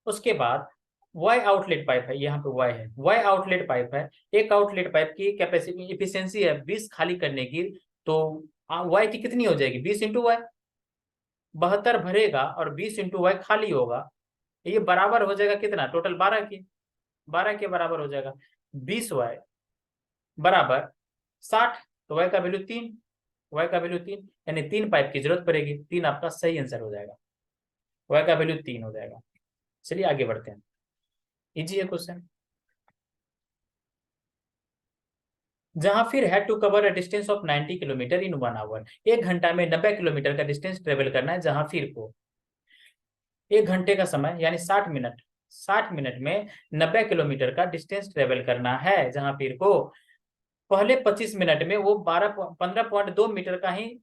उसके बाद वाई आउटलेट पाइप है, यहाँ पे वाई है, वाई आउटलेट पाइप है। एक आउटलेट पाइप की कैपेसिटी एफिशिएंसी है 20 खाली करने की, तो वाई की कितनी हो जाएगी 20 इंटू वाई, 72 भरेगा और 20 इंटू वाई खाली होगा, ये बराबर हो जाएगा कितना, टोटल 12 की, 12 के बराबर हो जाएगा। 20 वाई बराबर 60, तो वाई का वैल्यू 3, वाई का वैल्यू 3, यानी 3 पाइप की जरूरत पड़ेगी, 3 आपका सही आंसर हो जाएगा, वाई का वैल्यू 3 हो जाएगा। चलिए आगे बढ़ते हैं, इजी है क्वेश्चन। जहां फिर had to cover a distance of 90 kilometre in 1 hour, 1 घंटा में 90 किलोमीटर का डिस्टेंस ट्रेवल करना है जहां फिर को, 1 घंटे का समय यानी 60 मिनट, 60 मिनट में 90 किलोमीटर का डिस्टेंस ट्रेवल करना है जहां फिर को। पहले 25 मिनट में वो 15.2 मीटर का ही,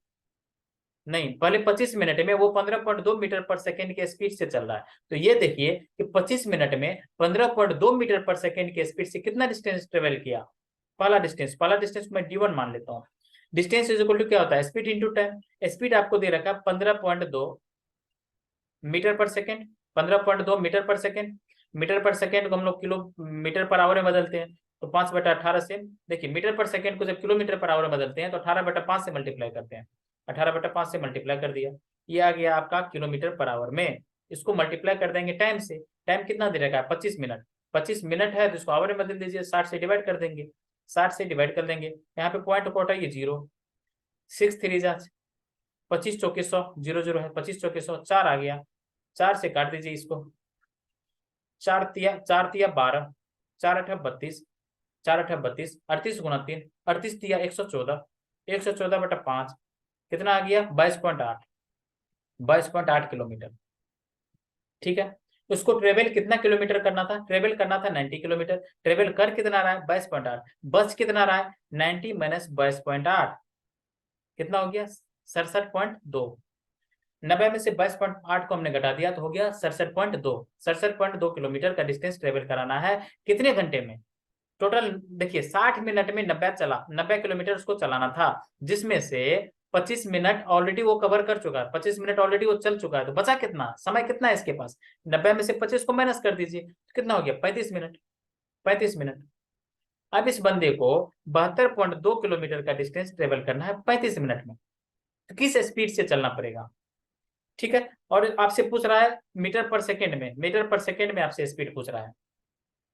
नहीं, पहले 25 मिनट में वो 15.2 मीटर पर सेकेंड के स्पीड से चल रहा है। तो ये देखिए कि 25 मिनट में 15.2 मीटर पर सेकेंड के स्पीड से कितना डिस्टेंस ट्रेवल किया। पहला डिस्टेंस मैं d1 मान लेता हूँ। डिस्टेंस इज इक्वल टू क्या होता है, स्पीड इंटू टाइम। स्पीड आपको दे रखा है 15.2 मीटर पर सेकेंड, 15.2 मीटर पर सेकेंड। मीटर पर सेकेंड को हम लोग किलोमीटर पर आवर में बदलते हैं, तो 5/18 से, देखिए मीटर पर सेकेंड को जब किलोमीटर पर आवर में बदलते हैं तो 18/5 से मल्टीप्लाई करते हैं, 18/5 से मल्टीप्लाई कर दिया, ये आ गया आपका किलोमीटर पर आवर में। इसको मल्टीप्लाई कर देंगे टाइम से, टाइम कितना दे रखा है 25 मिनट, 25 मिनट है तो इसको आवर में बदल दीजिए, 60 से डिवाइड कर देंगे, 60 से डिवाइड कर देंगे, यहाँ पे पॉइंट को हटाइए 0, 6 3 जा 25 चौके 100, 0 0 है, 25 चौके 100, 4 आ गया, 4 से काट दीजिए इसको, 4 तिया 12, 4 8 32, 4 8 32, 38 गुना 3, 38 तिया 114, 114/5 कितना आ गया 22.8, 22.8 किलोमीटर। ठीक है, उसको ट्रेवल कितना किलोमीटर करना था, ट्रेवल करना था 90 किलोमीटर, ट्रेवल कर कितना रहा है 22.8, बच कितना रहा है 90 माइनस 22.8, कितना हो गया 67.2। 90 में से 22.8 को हमने घटा दिया तो हो गया 67.2, 67.2 किलोमीटर का डिस्टेंस ट्रेवल कराना है कितने घंटे में। टोटल देखिए 60 मिनट में 90 चला, 90 किलोमीटर उसको चलाना था, जिसमें से 25 मिनट ऑलरेडी वो कवर कर चुका है, 25 मिनट ऑलरेडी वो चल चुका है, तो बचा कितना समय, कितना है इसके पास, 90 में से 25 को माइनस कर दीजिए, तो कितना हो गया 35 मिनट, 35 मिनट। अब इस बंदे को 72.2 किलोमीटर का डिस्टेंस ट्रेवल करना है 35 मिनट में, तो किस स्पीड से चलना पड़ेगा। ठीक है, और आपसे पूछ रहा है मीटर पर सेकेंड में, मीटर पर सेकेंड में आपसे स्पीड पूछ रहा है,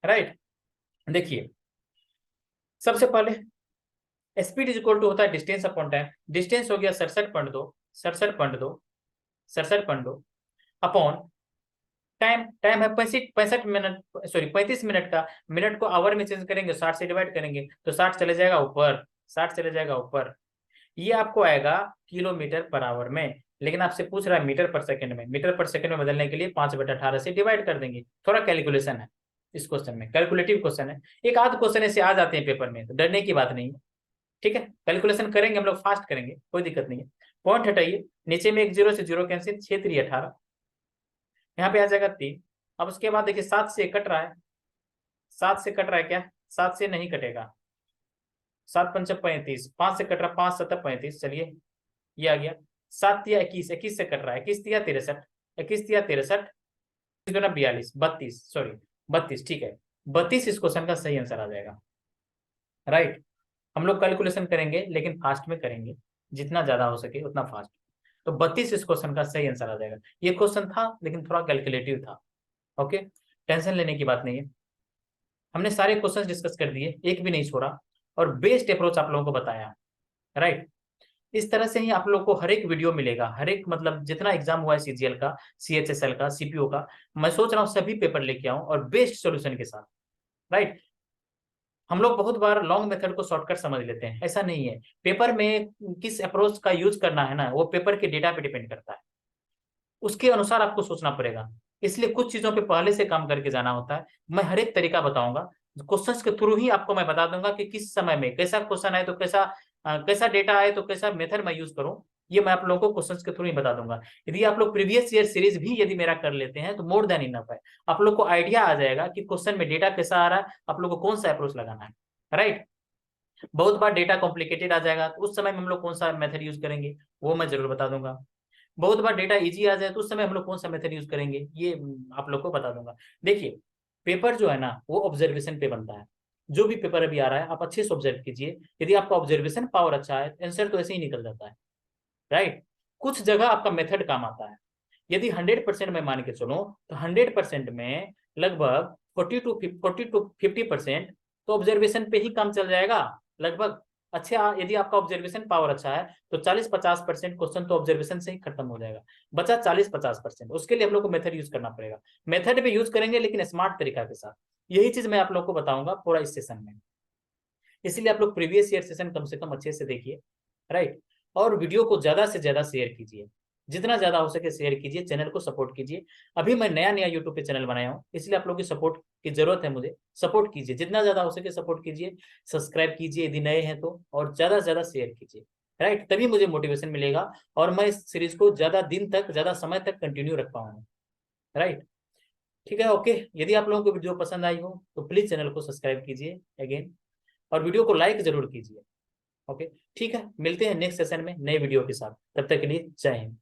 राइट। देखिए सबसे पहले स्पीड इज इक्वल टू होता है डिस्टेंस अपॉन टाइम। डिस्टेंस हो गया 67.2 अपॉन टाइम। टाइम है 65 मिनट, सॉरी 35 मिनट का। मिनट को आवर में चेंज करेंगे, 60 से डिवाइड करेंगे तो 60 चले जाएगा ऊपर, 60 चले जाएगा ऊपर। ये आपको आएगा किलोमीटर पर आवर में, लेकिन आपसे पूछ रहा है मीटर पर सेकंड में। मीटर पर सेकंड में बदलने के लिए 5/18 से डिवाइड कर देंगे। थोड़ा कैलकुलेशन है इस क्वेश्चन में, कैलकुलेटिव क्वेश्चन है। एक आध क्वेश्चन ऐसे आ जाते हैं पेपर में, तो डरने की बात नहीं है। ठीक है, कैलकुलेशन करेंगे हम लोग, फास्ट करेंगे, कोई दिक्कत नहीं है। पॉइंट हटाइए, नीचे में एक जीरो से जीरो कैंसिल, 6×3 = 18, यहाँ पे आ जाएगा 3। अब उसके बाद देखिए 7 से कट रहा है, 7 से कट रहा है क्या? 7 से नहीं कटेगा, 7×5 = 35, 5 से कट रहा, 5×7 = 35। चलिए ये आ गया। 7×3 = 21, 21 से कट रहा है, 21×3 = 63, 21×3 = 63, 42, 32, सॉरी 32, ठीक है 32 इस क्वेश्चन का सही आंसर आ जाएगा। राइट, हम लोग कैलकुलेशन करेंगे लेकिन फास्ट में करेंगे, जितना ज्यादा हो सके उतना फास्ट। तो 32 इस क्वेश्चन का सही आंसर आ जाएगा। ये क्वेश्चन था लेकिन थोड़ा कैलकुलेटिव था। ओके, टेंशन लेने की बात नहीं है। हमने सारे क्वेश्चन डिस्कस कर दिए, एक भी नहीं छोड़ा, और बेस्ट अप्रोच आप लोगों को बताया। राइट, इस तरह से ही आप लोग को हर एक वीडियो मिलेगा, हर एक मतलब जितना एग्जाम हुआ है सीजीएल का, सीएचएसएल का, सीपीओ का, मैं सोच रहा हूँ सभी पेपर लेके आऊं और बेस्ट सॉल्यूशन के साथ। राइट, हम लोग बहुत बार लॉन्ग मेथड को शॉर्टकट समझ लेते हैं, ऐसा नहीं है। पेपर में किस अप्रोच का यूज करना है ना, वो पेपर के डेटा पे डिपेंड करता है, उसके अनुसार आपको सोचना पड़ेगा। इसलिए कुछ चीजों पे पहले से काम करके जाना होता है। मैं हर एक तरीका बताऊंगा, क्वेश्चंस के थ्रू ही आपको मैं बता दूंगा कि किस समय में कैसा क्वेश्चन आए तो कैसा कैसा डेटा आए तो कैसा मेथड मैं यूज करूं। ये मैं आप लोगों को क्वेश्चंस के थ्रू ही बता दूंगा। यदि आप लोग प्रीवियस ईयर सीरीज भी यदि मेरा कर लेते हैं तो मोर देन इनफ है। आप लोग को आइडिया आ जाएगा कि क्वेश्चन में डेटा कैसा आ रहा है, आप लोग को कौन सा अप्रोच लगाना है। राइट, बहुत बार डेटा कॉम्प्लिकेटेड आ जाएगा तो उस समय में हम लोग कौन सा मेथड यूज करेंगे वो मैं जरूर बता दूंगा। बहुत बार डेटा इजी आ जाए तो उस समय हम लोग कौन सा मेथड यूज करेंगे ये आप लोग को बता दूंगा। देखिए, पेपर जो है ना वो ऑब्जर्वेशन पे बनता है। जो भी पेपर अभी आ रहा है आप अच्छे से ऑब्जर्व कीजिए। यदि आपका ऑब्जर्वेशन पावर अच्छा है आंसर तो ऐसे ही निकल जाता है। राइट, कुछ जगह आपका मेथड काम आता है। यदि 100% में मान के चलो तो 100% में लगभग 40 to 50% तो ऑब्जर्वेशन पे ही काम चल जाएगा लगभग। अच्छा, यदि आपका ऑब्जर्वेशन पावर अच्छा है तो 40-50% क्वेश्चन तो ऑब्जर्वेशन से ही खत्म हो जाएगा। बचा 40-50%, उसके लिए हम लोग को मेथड यूज करना पड़ेगा। मेथड भी यूज करेंगे लेकिन स्मार्ट तरीका के साथ। यही चीज मैं आप लोग को बताऊंगा पूरा इस सेशन में। इसलिए आप लोग प्रीवियस ईयर सेशन कम से कम अच्छे से देखिए। राइट, और वीडियो को ज्यादा से ज्यादा शेयर कीजिए, जितना ज्यादा हो सके शेयर कीजिए, चैनल को सपोर्ट कीजिए। अभी मैं नया नया यूट्यूब पे चैनल बनाया हूँ, इसलिए आप लोगों की सपोर्ट की जरूरत है मुझे। सपोर्ट कीजिए, जितना ज्यादा हो सके सपोर्ट कीजिए, सब्सक्राइब कीजिए यदि नए हैं तो, और ज्यादा से ज्यादा शेयर कीजिए। राइट, तभी मुझे मोटिवेशन मिलेगा और मैं इस सीरीज को ज्यादा दिन तक, ज्यादा समय तक कंटिन्यू रख पाऊंगा। राइट, ठीक है, ओके। यदि आप लोगों को वीडियो पसंद आई हो तो प्लीज चैनल को सब्सक्राइब कीजिए अगेन, और वीडियो को लाइक जरूर कीजिए। ओके, ठीक है, मिलते हैं नेक्स्ट सेशन में नए वीडियो के साथ। तब तक के लिए जय हिंद।